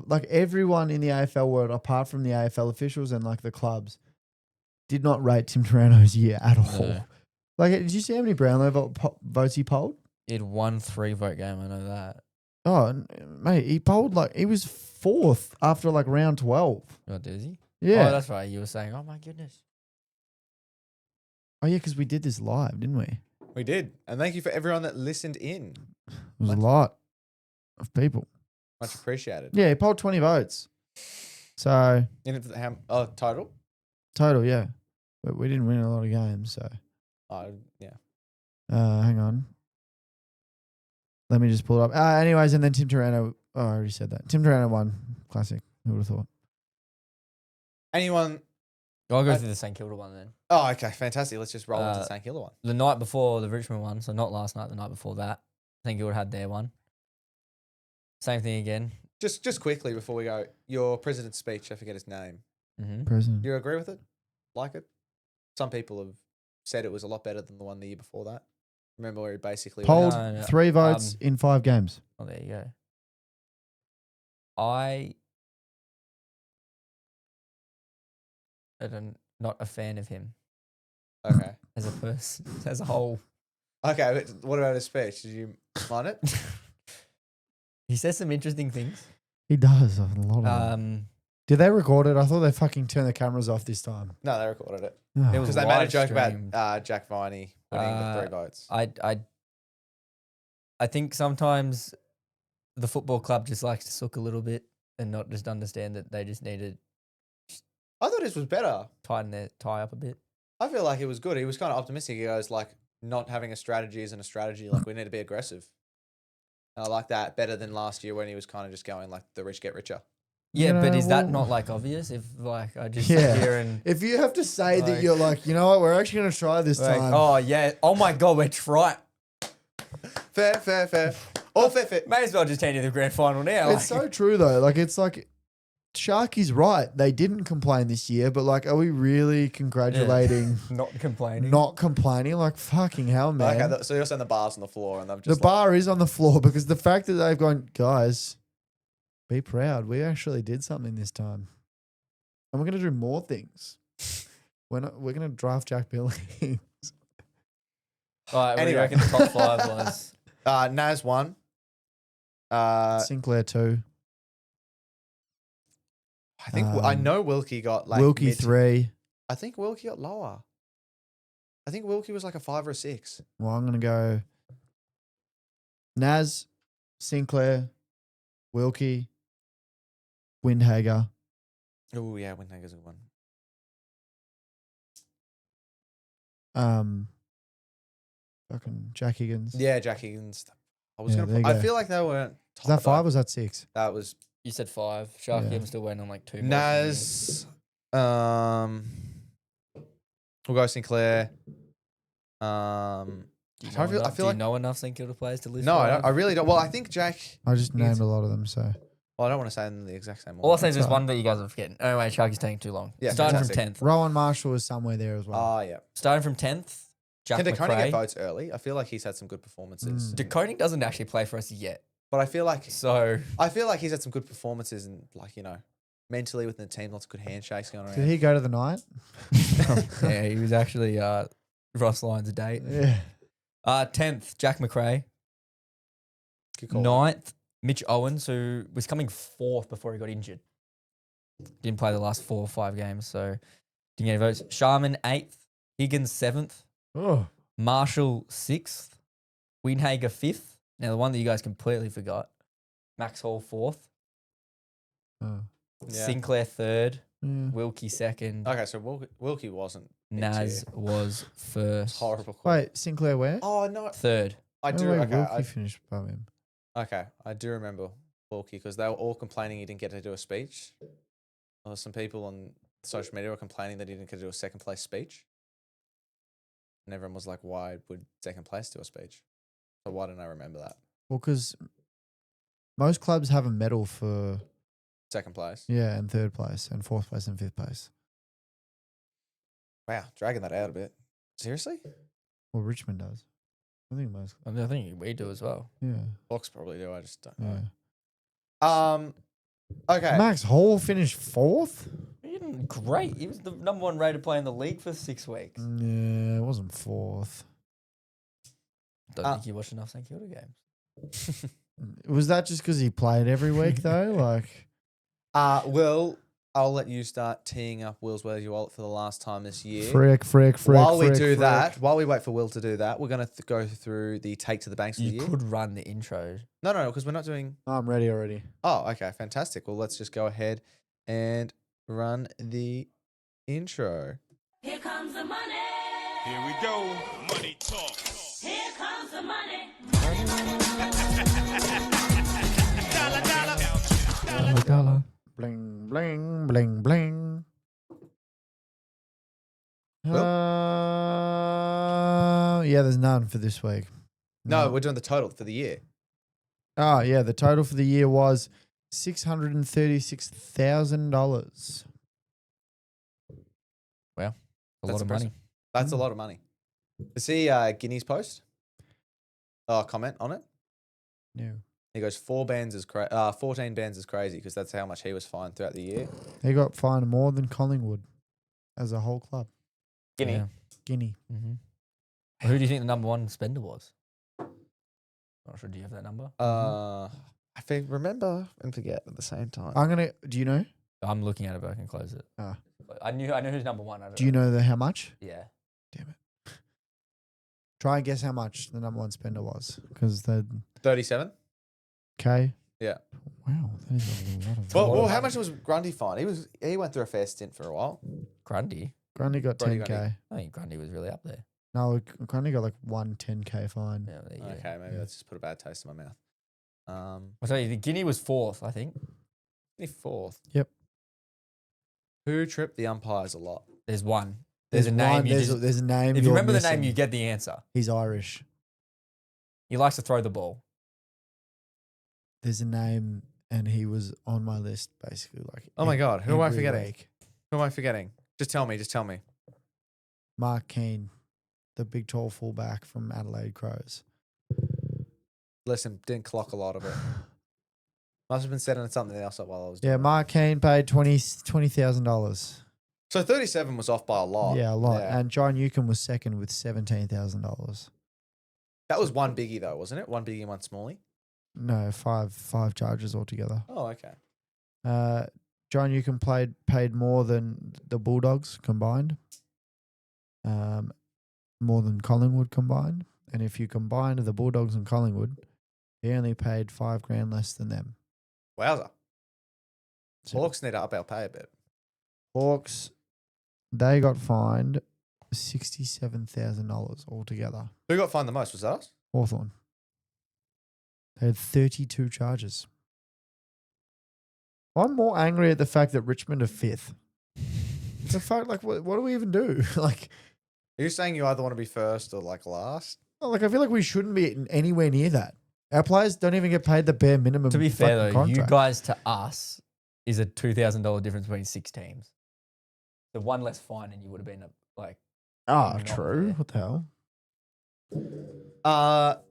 like everyone in the AFL world, apart from the AFL officials and like the clubs, did not rate Tim Torano's year at all. No. Like, did you see how many Brownlow votes he polled? He had 1 3-vote game. I know that. Oh, mate, he polled like he was fourth after like round 12. Oh, did he? Yeah. Oh, that's right. You were saying, oh my goodness. Oh, yeah, because we did this live, didn't we? We did. And thank you for everyone that listened in. It was a lot of people. Much appreciated. Yeah, he polled 20 votes. So, Total? total, yeah. But we didn't win a lot of games, so. Yeah. Hang on. Let me just pull it up. Anyways, and then Tim Torano. Oh, I already said that. Tim Torano won. Classic. Who would have thought? Anyone? I'll go through the St Kilda one then. Oh, okay. Fantastic. Let's just roll into the St Kilda one. The night before the Richmond one, so not last night, the night before that, St Kilda had their one. Same thing again. Just quickly before we go, your president's speech, I forget his name. Mm-hmm. President. You agree with it? Like it? Some people have said it was a lot better than the one the year before that. Remember where he basically Polled No. 3 votes in 5 games. Oh, there you go. I am not a fan of him Okay. as a person, as a whole. Okay, but what about his speech? Did you mind it? He says some interesting things. He does a lot of them. Did they record it? I thought they fucking turned the cameras off this time. No, they recorded it. Oh. It was Because they made a live joke streamed. about Jack Viney winning the 3 votes. I think sometimes the football club just likes to suck a little bit and not just understand that they just need to I thought his was better. tighten their tie up a bit. I feel like it was good. He was kind of optimistic. He goes, like, not having a strategy isn't a strategy. Like, we need to be aggressive. And I like that better than last year when he was kind of just going, like, the rich get richer. Yeah, You but know, is that well- not like obvious? If like I just Yeah. sit here and If you have to say that Like- you're like, you know what, we're actually going to try this like, time. oh yeah, oh my god, we're trying. Fair. All fair. May as well just hand you the grand final now. It's so true though. Like, it's like, Sharky's right. They didn't complain this year, but like, are we really congratulating not complaining. not complaining? Like, fucking hell, man. Okay, so you're saying the bar's on the floor and they've The just bar is on the floor because the fact that they've gone, guys, be proud. We actually did something this time. And we're going to do more things. We're going to draft Jack Billings. All right, what do Anyway. you reckon the top 5 was? Naz won. Sinclair 2. I think I know Wilkie got like Wilkie mid- 3. I think Wilkie got lower. I think Wilkie was like a 5 or a 6. Well, I'm going to go Naz, Sinclair, Wilkie, Windhager. Oh yeah, Windhager's a good one. Fucking Jack Higgins. Yeah, Jack Higgins. I was Yeah, gonna. there you I go. feel like they weren't. Is that 5 or is that 6? That was You said 5. Sharky, Yeah. I'm still waiting on like 2 more. Naz. We'll go Sinclair. Do you I know feel- I enough? feel Do like- you know enough St Kilda players to list? No, I 5? really don't. Well, I think Jack. I just Higgins- named a lot of them, so. Well, I don't want to say them the exact same All I'll order. say is there's Sorry. one that you guys are forgetting. Anyway, Sharky's taking too long. Yeah, Starting fantastic. from 10th. Rowan Marshall is somewhere there as well. Oh yeah. Starting from 10th, Jack Can Dakota get McRae. votes early? I feel like he's had some good performances. Decoding doesn't actually play for us yet. But I feel like So, he's had some good performances and like, you know, mentally within the team, lots of good handshakes going around. Did he go to the night? yeah, he was actually Ross Lyons' date. Yeah. 10th, Jack McRae. Good call. 9th, Mitch Owens, who was coming 4th before he got injured. Didn't play the last 4 or 5 games, so didn't get any votes. Sharman, 8th. Higgins, 7th. Oh. Marshall, 6th. Windhager, 5th. Now, the one that you guys completely forgot. Max Hall, 4th. Oh. Yeah. Sinclair, 3rd. Yeah. Wilkie, 2nd. Okay, so Wilkie wasn't. Naz was 1st. Horrible. Wait, Sinclair where? Oh no, 3rd. I No do. way Okay, Wilkie finished above him. I do remember Wilkie because they were all complaining he didn't get to do a speech. There were some people on social media were complaining that he didn't get to do a second place speech. And everyone was like, why would second place do a speech? So why don't I remember that? Well, because most clubs have a medal for, Second place. yeah, and 3rd place, and 4th place, and 5th place. Wow, dragging that out a bit. Seriously? Well, Richmond does. I think most. I mean, I think we do as well. Yeah. Box probably do. I just don't Yeah. know. Okay. Max Hall finished 4th. He did great. He was the number 1 rated player in the league for 6 weeks. Yeah, it wasn't 4th. Don't think you watched enough St Kilda games. Was that just because he played every week though? Like, Will, I'll let you start teeing up Will's Where's Your Wallet for the last time this year. frick. While we do that, while we wait for Will to do that, we're going to go through the take to the banks of the You year. could run the intro. No, because we're not doing. I'm ready already. Oh, okay, fantastic. Well, let's just go ahead and run the intro. Here comes the money. Here we go. Money talk. Here comes the money. Dollar. Bling, bling, bling, bling. Yeah, there's none for this week. No, we're doing the total for the year. Oh, yeah, the total for the year was $636,000. A That's lot of impressive. money. That's a lot of money. To see Guinea's post, comment on it. No. He goes 14 bands is crazy because that's how much he was fined throughout the year. They got fined more than Collingwood as a whole club. Yeah. Guinea. Mm-hmm. Who do you think the number 1 spender was? Not sure. Do you have that number? I think remember and forget at the same time. Do you know? I'm looking at it, but I can close it. Ah. I knew who's number 1. I don't Do you know how much? Yeah. Damn it. Try and guess how much the number 1 spender was. Because the 37. K. Yeah. Wow, that is a lot of Well, how much was Grundy fined? He went through a fair stint for a while. Grundy. Grundy got Grundy, 10K. Grundy. I think Grundy was really up there. No, Grundy got like 1 10K fine. Yeah, there you go. Okay, maybe Yeah. that's just put a bad taste in my mouth. I'll tell you, the Guinea was 4th, I think. 4th. Yep. Who tripped the umpires a lot? There's one. There's a one, name. there's a name. If you you're remember the name, missing. you get the answer. He's Irish. He likes to throw the ball. There's a name, and he was on my list basically. Like, Oh my God, who am I every forgetting? week. Who am I forgetting? Just tell me. Mark Keane, the big tall fullback from Adelaide Crows. Listen, didn't clock a lot of it. Must have been setting something else up while I was doing Yeah, it. Mark Keane paid $20,000. So 37 was off by a lot. Yeah, a lot. Yeah. And John Newcomb was second with $17,000. That was one biggie though, wasn't it? One biggie and one smallie. No, five charges altogether. Oh, okay. John Newcomb paid more than the Bulldogs combined. More than Collingwood combined. And if you combine the Bulldogs and Collingwood, he only paid $5,000 less than them. Wowza. So Hawks need to up our pay a bit. Hawks, they got fined $67,000 altogether. Who got fined the most? Was that us? Hawthorn. They had 32 charges. I'm more angry at the fact that Richmond are 5th. The fact, like, what do we even do? Like, Are you saying you either want to be first or like last? I feel like we shouldn't be anywhere near that. Our players don't even get paid the bare minimum. To be fair fucking though, contract. you guys to us is a $2,000 difference between 6 teams. The one less fine, and you would have been like. Ah, not true. fair. What the hell?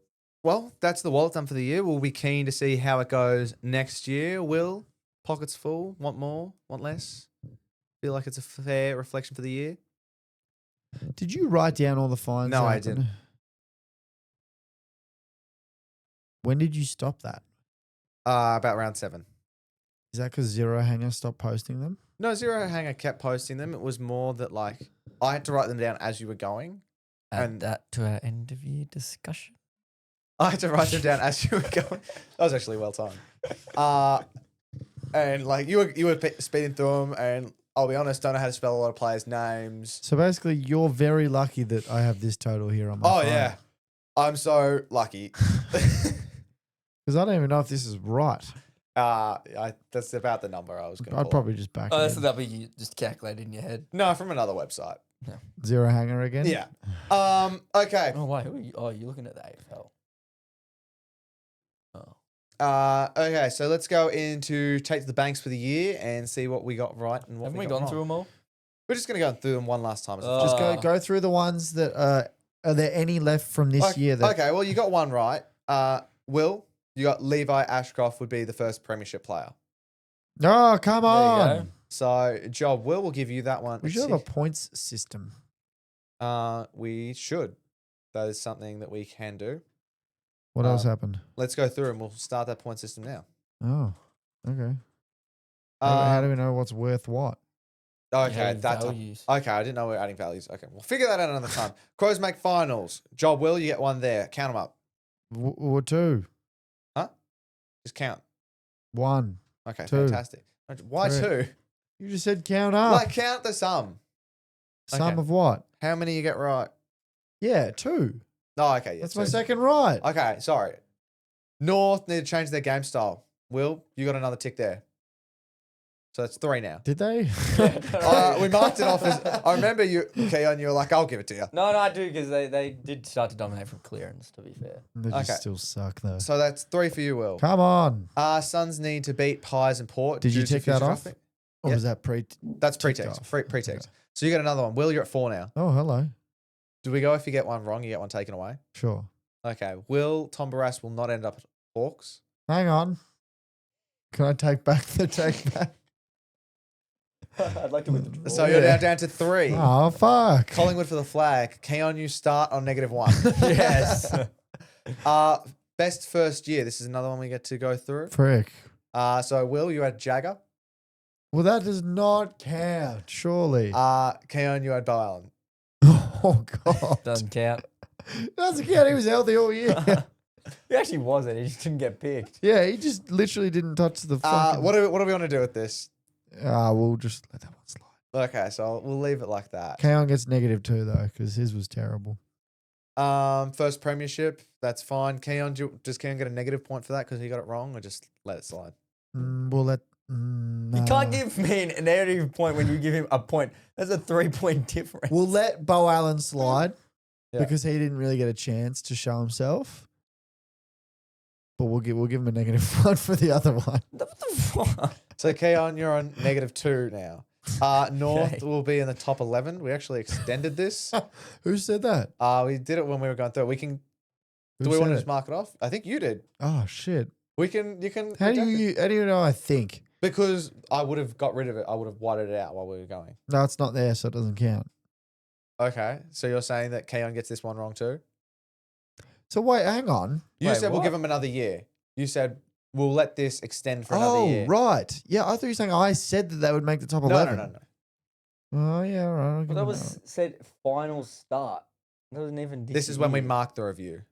Well, that's the wallet done for the year. We'll be keen to see how it goes next year. Will, pockets full, want more, want less? Feel like it's a fair reflection for the year? Did you write down all the fines? No, that I happened? didn't. When did you stop that? About round 7. Is that because Zero Hanger stopped posting them? No, Zero Hanger kept posting them. It was more that like I had to write them down as you were going. Add And- that to our end of year discussion. I had to write them down as you were going. That was actually well timed. And like you were speeding through them, and I'll be honest, don't know how to spell a lot of players' names. So basically, you're very lucky that I have this total here on my Oh phone. yeah, I'm so lucky. Because I don't even know if this is right. That's about the number I was going to. I'd probably just back Oh, it that's in. the number you just calculated in your head. No, from another website. Zero Hanger again? Yeah. Okay. Oh, wait. Who are you? Oh, you're looking at the AFL. Oh. Okay. So let's go into take to the banks for the year and see what we got right and what Haven't we got gone wrong. through them all? We're just going to go through them one last time. Oh. Just go through the ones that are Are there any left from this year that Okay, well, you got one right. Will, you got Levi Ashcroft would be the first premiership player. Oh, come There you on. go. So, job, will give you that one. We should have a points system. We should. That is something that we can do. What else Um, happened? Let's go through and we'll start that point system now. Oh, okay. How do Um, we know what's worth what? okay, Adding that time. values. Okay, I didn't know we were adding values. Okay, we'll figure that out another time. Crows make finals. Job, Will, you get one there. Count them up. Or two, Just count. one. Okay, Two. fantastic. Why Three. two? You just said count up. Like, count the sum. Sum okay. of what? How many you get right? Yeah, two. Oh, okay. Yeah, That's two. my second right. Okay, sorry. North need to change their game style. Will, you got another tick there. So that's 3 now. Did they? We marked it off as. I remember you, Keon, you were like, I'll give it to you. No, I do because they did start to dominate from clearance. To be fair, They just Okay. still suck though. So that's 3 for you, Will. Come on. Suns need to beat Pies and Port. Did you due to tick that future off? traffic. Or Yeah. was that pre? That's ticked pretext. off? Pretext. Okay. So you got another one. Will, you're at 4 now. Oh, hello. Do we go if you get one wrong, you get one taken away? Sure. Okay. Will, Tom Barras will not end up at Hawks. Hang on. Can I take back the take back? I'd like to withdraw. So you're Yeah. now down to 3. Oh, fuck. Collingwood for the flag. Keon, you start on -1. yes. Best first year. This is another one we get to go through. Frick. So Will, you had Jagger. Well, that does not count, surely. Keon, you had Bow Allen. Oh, God. Doesn't count. Doesn't count. He was healthy all year. He actually wasn't. He just didn't get picked. Yeah, he just literally didn't touch the fucking... What do we want to do with this? We'll just let that one slide. Okay, so we'll leave it like that. Keon gets -2, though, because his was terrible. First premiership, that's fine. Keon, does Keon get a negative point for that because he got it wrong, or just let it slide? We'll let... You can't give me a negative point when you give him a point. That's a 3-point difference. We'll let Bo Allen slide Yeah. because he didn't really get a chance to show himself. But we'll give him a -1 for the other one. What the fuck? So Keon, you're on -2 now. North Okay. will be in the top 11. We actually extended this. Who said that? We did it when we were going through. We can. Who Do we want said to it? just mark it off? I think you did. Oh shit! We can. You can. How do reject it. you know? I think Because I would have got rid of it. I would have whited it out while we were going. no, it's not there, so it doesn't count. Okay, so you're saying that Keon gets this one wrong too? So wait, hang on. You Wait, said we'll what? give him another year. You said we'll let this extend for another year. right. Yeah, I thought you were saying I said that they would make the top No, 11. no, no, no. Oh yeah, all right. I'll give Well, that him was said final start. That wasn't even. This is when we year. mark the review.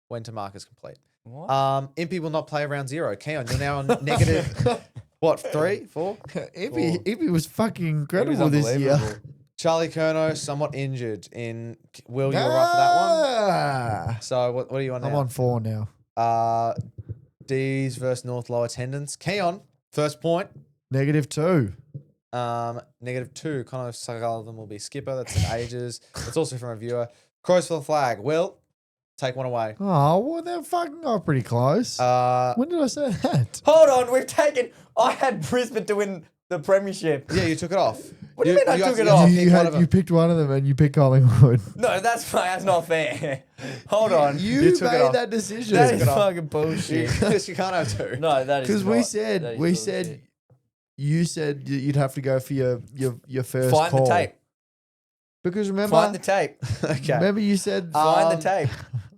When to mark is complete. What? Impy will not play around 0. Keon, you're now on negative. What, 3, 4? Ippy was fucking It was incredible this year. unbelievable. Charlie Kerno somewhat injured in. Will you were right for that one? Ah. So what are you on now? I'm on 4 now. D's versus North low attendance. Keon, first point. -2. -2. Connor Sullivan will be skipper. That's in ages. It's also from a viewer. Crows for the flag. Will, take one away. Oh, well, they're fucking got pretty close. When did I say that? Hold on, we've taken. I had Brisbane to win the premiership. Yeah, you took it off. What do you mean I took actually it off? picked You, one of them. you picked one of them and you picked Collingwood. No, that's not fair. Hold on. You took it made off. that decision. That is it off. fucking bullshit. Yes, you can't have 2. No, that is Because not. we That said is bullshit. you said you'd have to go for your first Find call. the tape. Because remember, Find the tape. Okay. remember you said Find Um, the tape.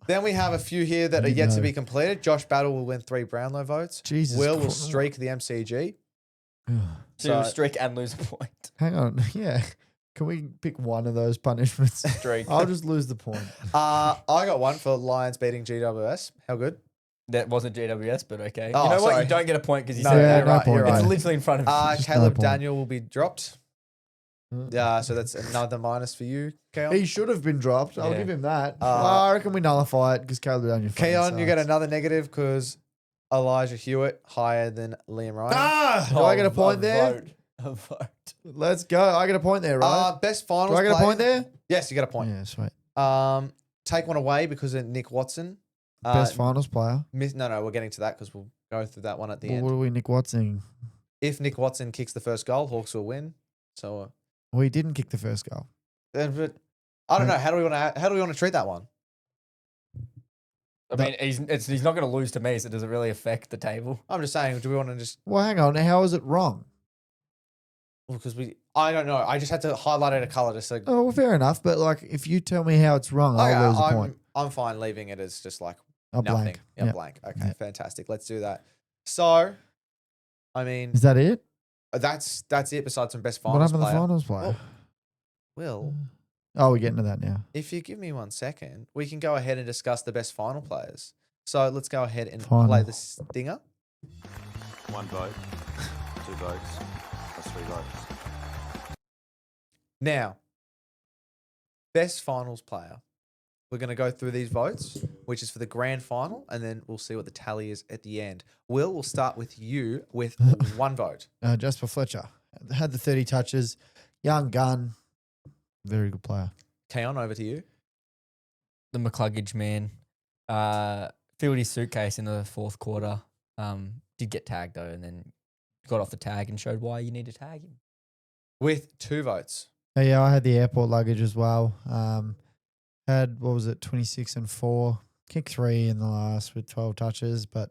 Then we have a few here that are You yet to know. be completed. Josh Battle will win 3 Brownlow votes. Jesus Will Christ. streak the MCG. To So- streak and lose a point. Hang on, yeah. Can we pick one of those punishments? Streak. I'll just lose the point. I got one for Lions beating GWS. How good? That wasn't GWS, but okay. Oh, you know what? sorry. You don't get a point because you No, said yeah, that. no right, point. you're It's right. literally in front of you. Just no Caleb point. Daniel will be dropped. Mm. Yeah, so that's another minus for you, Keon. He should have been dropped. I'll Yeah. give him that. I reckon we nullify it because Caleb Daniel. fucking Keon, you get sucks. another negative because Elijah Hewitt higher than Liam Ryan. Ah! Do I get a point there? Vote. A vote. Let's go. I get a point there, right? Best Do finals I get a player- point there? Yes, you get a point. Yeah, sweet. Take one away because of Nick Watson. Best finals player. No, we're getting to that because we'll go through that one at the Well, end. what are we, Nick Watson? If Nick Watson kicks the first goal, Hawks will win. So, Well, he didn't kick the first goal. but I don't know. How do we want to treat that one? I mean, he's not going to lose to me, so does it really affect the table? I'm just saying, do we want to just Well, hang on. How is it wrong? because I don't know. I just had to highlight it a color just like Oh, well, fair enough. But like, if you tell me how it's wrong, I'll lose a point. I'm fine leaving it as just like A nothing. blank. Yeah, Yeah. blank. Okay, Yeah. fantastic. Let's do that. So, I mean, Is that it? that's it. Besides some best What finals happened to the player. finals player? Will, Oh, we're getting to that now. if you give me 1 second, we can go ahead and discuss the best final players. So let's go ahead and Final. play the stinger. 1 vote, 2 votes, or 3 votes. Now, best finals player. We're going to go through these votes, which is for the grand final, and then we'll see what the tally is at the end. Will, we'll start with you with 1 vote. Jasper Fletcher had the 30 touches. Young gun. Very good player. Keon, over to you. The McCluggage man filled his suitcase in the fourth quarter. Did get tagged though, and then got off the tag and showed why you need to tag him. With 2 votes. Yeah, I had the airport luggage as well. Had, 26 and 4. Kicked 3 in the last with 12 touches. But,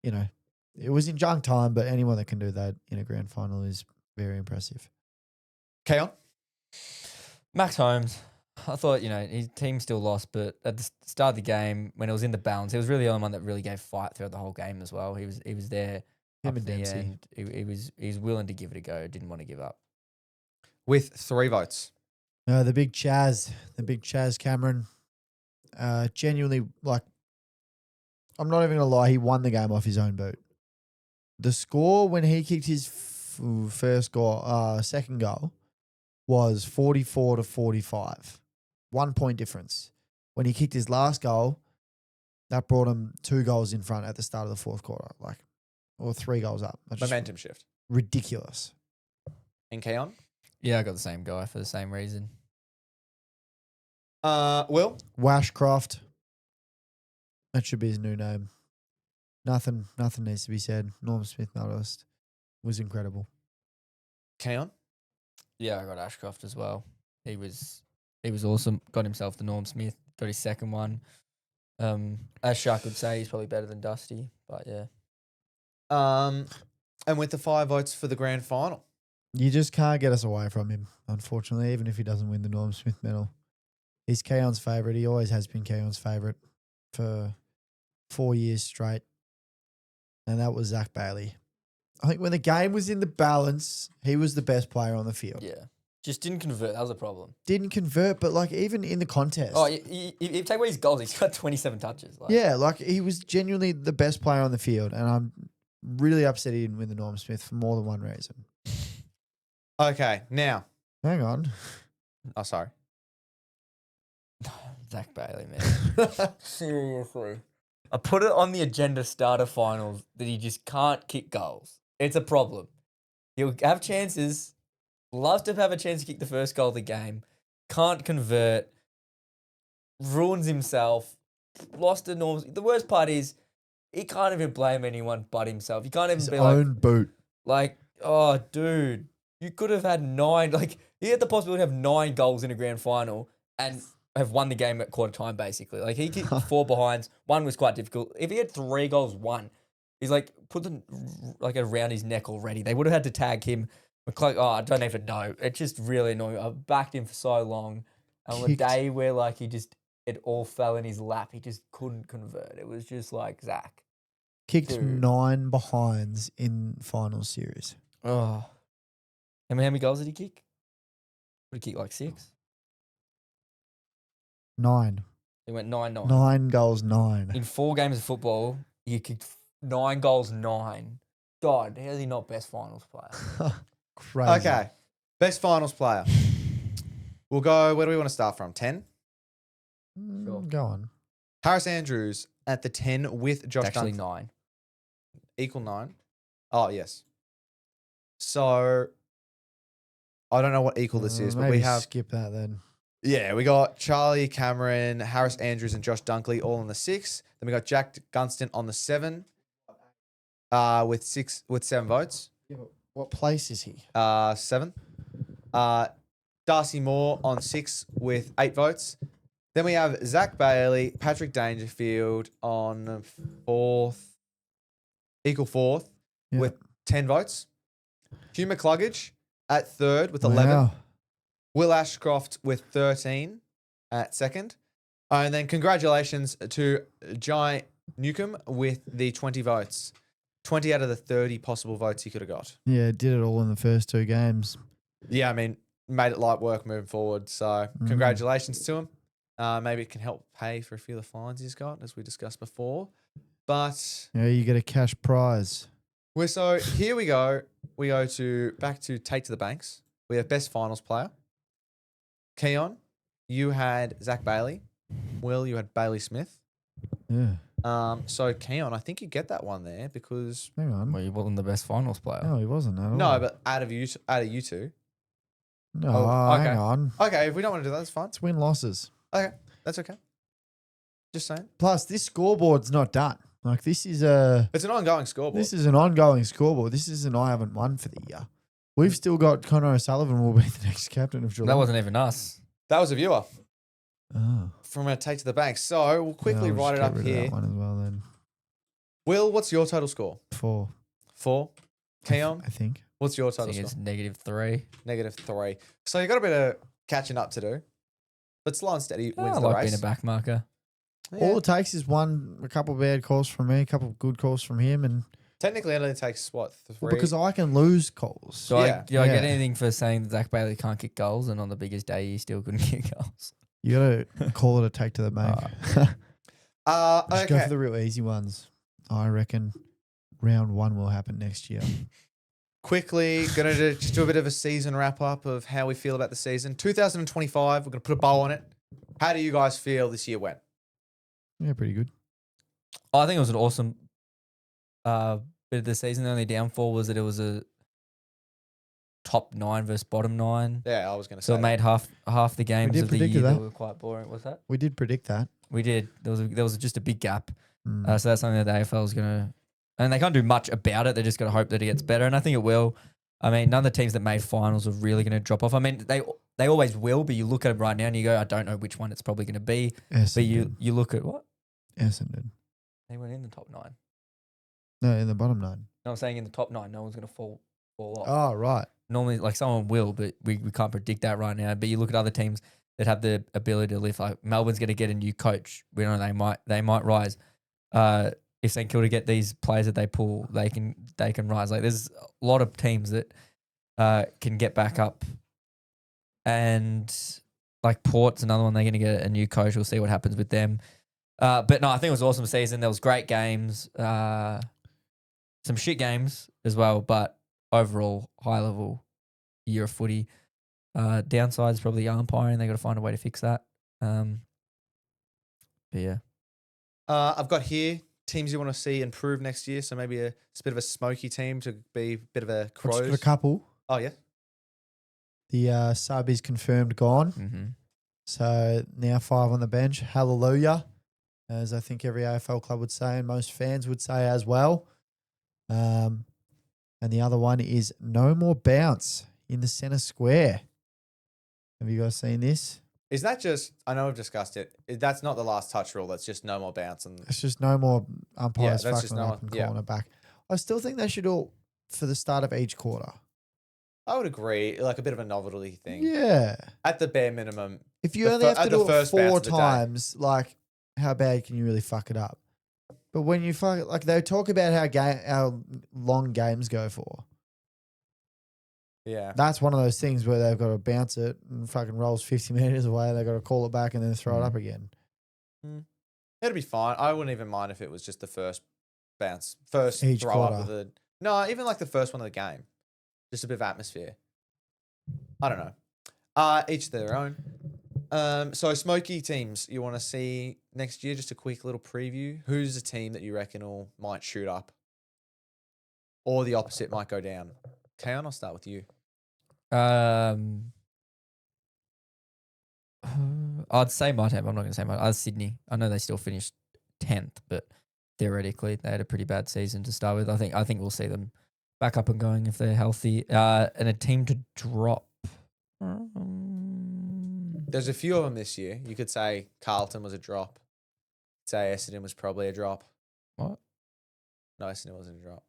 it was in junk time, but anyone that can do that in a grand final is very impressive. Keon? Max Holmes, I thought, his team still lost, but at the start of the game, when it was in the balance, he was really the only one that really gave fight throughout the whole game as well. He was there. Him up and to the Dempsey. end. He was willing to give it a go. Didn't want to give up. With 3 votes. The big Chaz Cameron. Genuinely, I'm not even going to lie, he won the game off his own boot. The score when he kicked his second goal was 44-45. 1 point difference. When he kicked his last goal, that brought him 2 goals in front at the start of the fourth quarter, or 3 goals up. That's just Momentum shift. ridiculous. And Keon? Yeah, I got the same guy for the same reason. Will? Washcroft. That should be his new name. Nothing needs to be said. Norm Smith medalist was incredible. Keon? Yeah, I got Ashcroft as well. He was awesome. Got himself the Norm Smith. Got his second one. As Shark would say, he's probably better than Dusty. But yeah, And with the 5 votes for the grand final. You just can't get us away from him, unfortunately, even if he doesn't win the Norm Smith medal. He's Keon's favourite. He always has been Keon's favourite for 4 years straight. And that was Zach Bailey. I think when the game was in the balance, he was the best player on the field. yeah, just didn't convert. That was a problem. Didn't convert, but even in the contest. Oh, if you take away his goals, he's got 27 touches. He was genuinely the best player on the field. And I'm really upset he didn't win the Norm Smith for more than one reason. Okay, now. Hang on. Oh, sorry. Zach Bailey, man. Seriously. I put it on the agenda starter finals that he just can't kick goals. It's a problem. He'll have chances, loves to have a chance to kick the first goal of the game, can't convert, ruins himself, lost the norms. The worst part is he can't even blame anyone but himself. You can't even His be own boot. oh, dude, you could have had 9. He had the possibility to have 9 goals in a grand final and have won the game at quarter time, basically. He kicked 4 behinds. 1 was quite difficult. If he had 3 goals, 1, he's put them around his neck already. They would have had to tag him. I don't even know. It's just really annoying. I've backed him for so long. And on the Kicked. day where it all fell in his lap, he just couldn't convert. It was just Zach. Kicked Dude. 9 behinds in final series. Oh. How many goals did he kick? Would he kick 6? 9. He went 9-9. 9 goals, 9. In 4 games of football, he kicked 9 goals, 9. God, how is he not best finals player? Crazy. Okay. Best finals player. We'll go, where do we want to start from? 10? Sure. Go on. Harris Andrews at the 10 with Josh Actually, Dunkley. 9. Equal 9. Oh, yes. So, I don't know what equal this is, but Maybe we have... skip that then. Yeah, we got Charlie Cameron, Harris Andrews, and Josh Dunkley all on the 6. Then we got Jack Gunston on the 7 with 7 votes. What place is he? 7. Darcy Moore on 6 with 8 votes. Then we have Zach Bailey, Patrick Dangerfield on 4th, equal 4th Yeah. with 10 votes. Hugh McCluggage at 3rd with 11. Wow. Will Ashcroft with 13 at 2nd. And then congratulations to Jai Newcomb with the 20 votes. 20 out of the 30 possible votes he could have got. Yeah, did it all in the first 2 games. Yeah, I mean, made it light work moving forward. So congratulations to him. Maybe it can help pay for a few of the fines he's got, as we discussed before. But Yeah, you get a cash prize. so here we go. We go back to Take to the Banks. We have best finals player. Keon, you had Zach Bailey. Will, you had Bailey Smith. Yeah. So Keon, I think you get that one there because Hang on. Well, he wasn't the best finals player. No, he wasn't. At all. no, but out of you two. No, Oh, okay. hang on. Okay, if we don't want to do that, that's fine. It's win losses. Okay, that's okay. Just saying, Plus, this scoreboard's not done. Like it's it's an ongoing scoreboard. an ongoing scoreboard. This isn't I haven't won for the year. We've still got Connor O'Sullivan will be the next captain of Geelong. That wasn't even us. That was a viewer Oh. from a Take to the Bank. So we'll quickly Yeah, we'll write it just up get rid of here. that one as well then. Will, what's your total score? 4. 4. Keon, I think. what's your I total think score? it's -3. -3. So you got a bit of catching up to do, but slow and steady I wins the like race. being a back marker. All it takes is a couple of bad calls from me, a couple of good calls from him, and Technically, it only takes what 3. well, because I can lose calls. Do Yeah. I get Yeah. anything for saying that Zach Bailey can't kick goals and on the biggest day he still couldn't kick goals? You got to call it a take to the bank. Just go okay. for the real easy ones. I reckon round 1 will happen next year. Quickly, going to just do a bit of a season wrap up of how we feel about the season. 2025, we're going to put a bow on it. How do you guys feel this year went? Yeah, pretty good. I think it was an awesome bit of the season. The only downfall was that it was a top 9 versus bottom 9. Yeah, I was going to say. So it made half the games did of the predict year that that. were quite boring. What's that? We did predict that. We did. There was just a big gap. Mm. So that's something that the AFL is going to, and they can't do much about it. They're just going to hope that it gets better, and I think it will. I mean, none of the teams that made finals are really going to drop off. I mean, they always will, but you look at it right now and you go, I don't know which one it's probably going to be. But you look at what? Essendon. They went in the top 9. No, in the bottom 9. No, I'm saying in the top 9, no one's going to fall off. Oh, right. Normally, like someone will, but we can't predict that right now. But you look at other teams that have the ability to lift. Like Melbourne's going to get a new coach. We know they might rise. If St Kilda get these players that they pull, they can rise. Like there's a lot of teams that can get back up, and like Port's another one. They're going to get a new coach. We'll see what happens with them. But no, I think it was an awesome season. There was great games, some shit games as well, but overall high level year of footy. Downsides probably umpiring. They got to find a way to fix that. But yeah. I've got here teams you want to see improve next year. So maybe it's a bit of a smoky team to be a bit of a I've just got a Crows. couple. Oh, yeah. The sub is confirmed gone. Mm-hmm. So now 5 on the bench. Hallelujah, as I think every AFL club would say and most fans would say as well. And the other one is no more bounce in the centre square. Have you guys seen this? Is that just, I know we've discussed it. That's not the last touch rule. That's just no more bounce. And It's just no more umpires that's just fucking no up one- and yeah. calling it back. I still think they should all for the start of each quarter. I would agree. Like a bit of a novelty thing. Yeah. At the bare minimum. If you The only fir- have to at the do it first bounce 4 of the day. times, like how bad can you really fuck it up? But when you fuck, like they talk about how long games go for. Yeah. That's one of those things where they've got to bounce it and fucking rolls 50 meters away. They've got to call it back and then throw it up again. It'd be fine. I wouldn't even mind if it was just the first bounce, first Each throw quarter. up of the. No, even like the first one of the game. Just a bit of atmosphere. I don't know. Each their own. So smoky teams you want to see next year? Just a quick little preview. Who's a team that you reckon might shoot up, or the opposite might go down? Kaon, I'll start with you. I'd say my team. I'm not going to say my. Sydney. I know they still finished 10th, but theoretically they had a pretty bad season to start with. I think we'll see them back up and going if they're healthy. And a team to drop. There's a few of them this year. You could say Carlton was a drop. Say Essendon was probably a drop. What? No, Essendon wasn't a drop.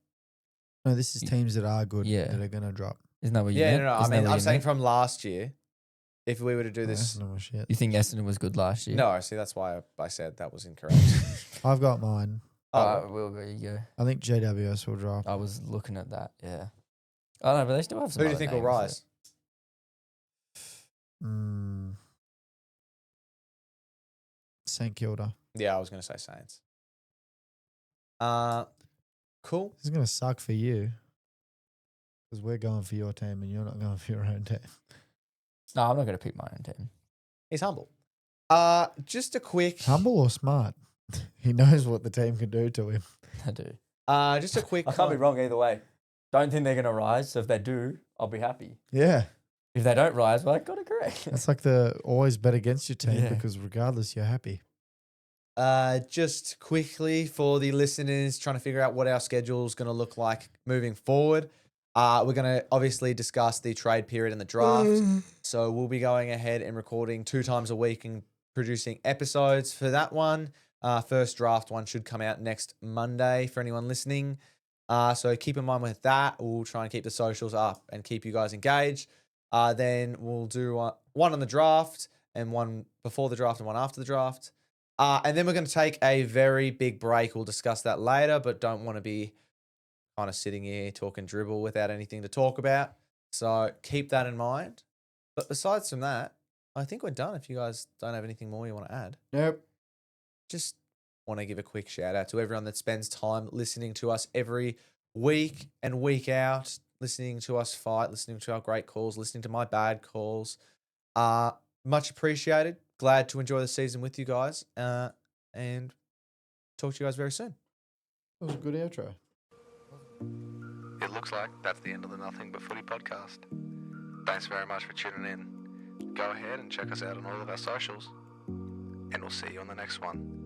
No, this is teams that are good Yeah. that are going to drop. Isn't that what you Yeah, meant? no. I Isn't that mean, what I'm you saying meant? from last year, if we were to do this. Essendon was shit. You think Essendon was good last year? No, see, that's why I said that was incorrect. I've got mine. Will go. You go. I think GWS will drop. I was looking at that. Yeah. I don't know, but they still have some. Who do you other think will names rise? St Kilda. Yeah, I was going to say Saints. Cool. This is going to suck for you because we're going for your team and you're not going for your own team. No, I'm not going to pick my own team. He's humble. Just a quick. Humble or smart? He knows what the team can do to him. I do. Just a quick. I can't be wrong either way. Don't think they're going to rise. So if they do, I'll be happy. Yeah. If they don't rise, well, I got it correct. That's like the always bet against your team Yeah. because regardless, you're happy. Just quickly for the listeners trying to figure out what our schedule is going to look like moving forward. We're going to obviously discuss the trade period and the draft. So we'll be going ahead and recording 2 times a week and producing episodes for that one. First draft one should come out next Monday for anyone listening. So keep in mind with that. We'll try and keep the socials up and keep you guys engaged. Then we'll do one on the draft and one before the draft and one after the draft. And then we're going to take a very big break. We'll discuss that later, but don't want to be kind of sitting here talking dribble without anything to talk about. So keep that in mind. But besides from that, I think we're done. If you guys don't have anything more you want to add. Nope. Just want to give a quick shout out to everyone that spends time listening to us every week and week out, listening to us fight, listening to our great calls, listening to my bad calls. Much appreciated. Glad to enjoy the season with you guys. And talk to you guys very soon. That was a good outro. It looks like that's the end of the Nothing But Footy podcast. Thanks very much for tuning in. Go ahead and check us out on all of our socials. And we'll see you on the next one.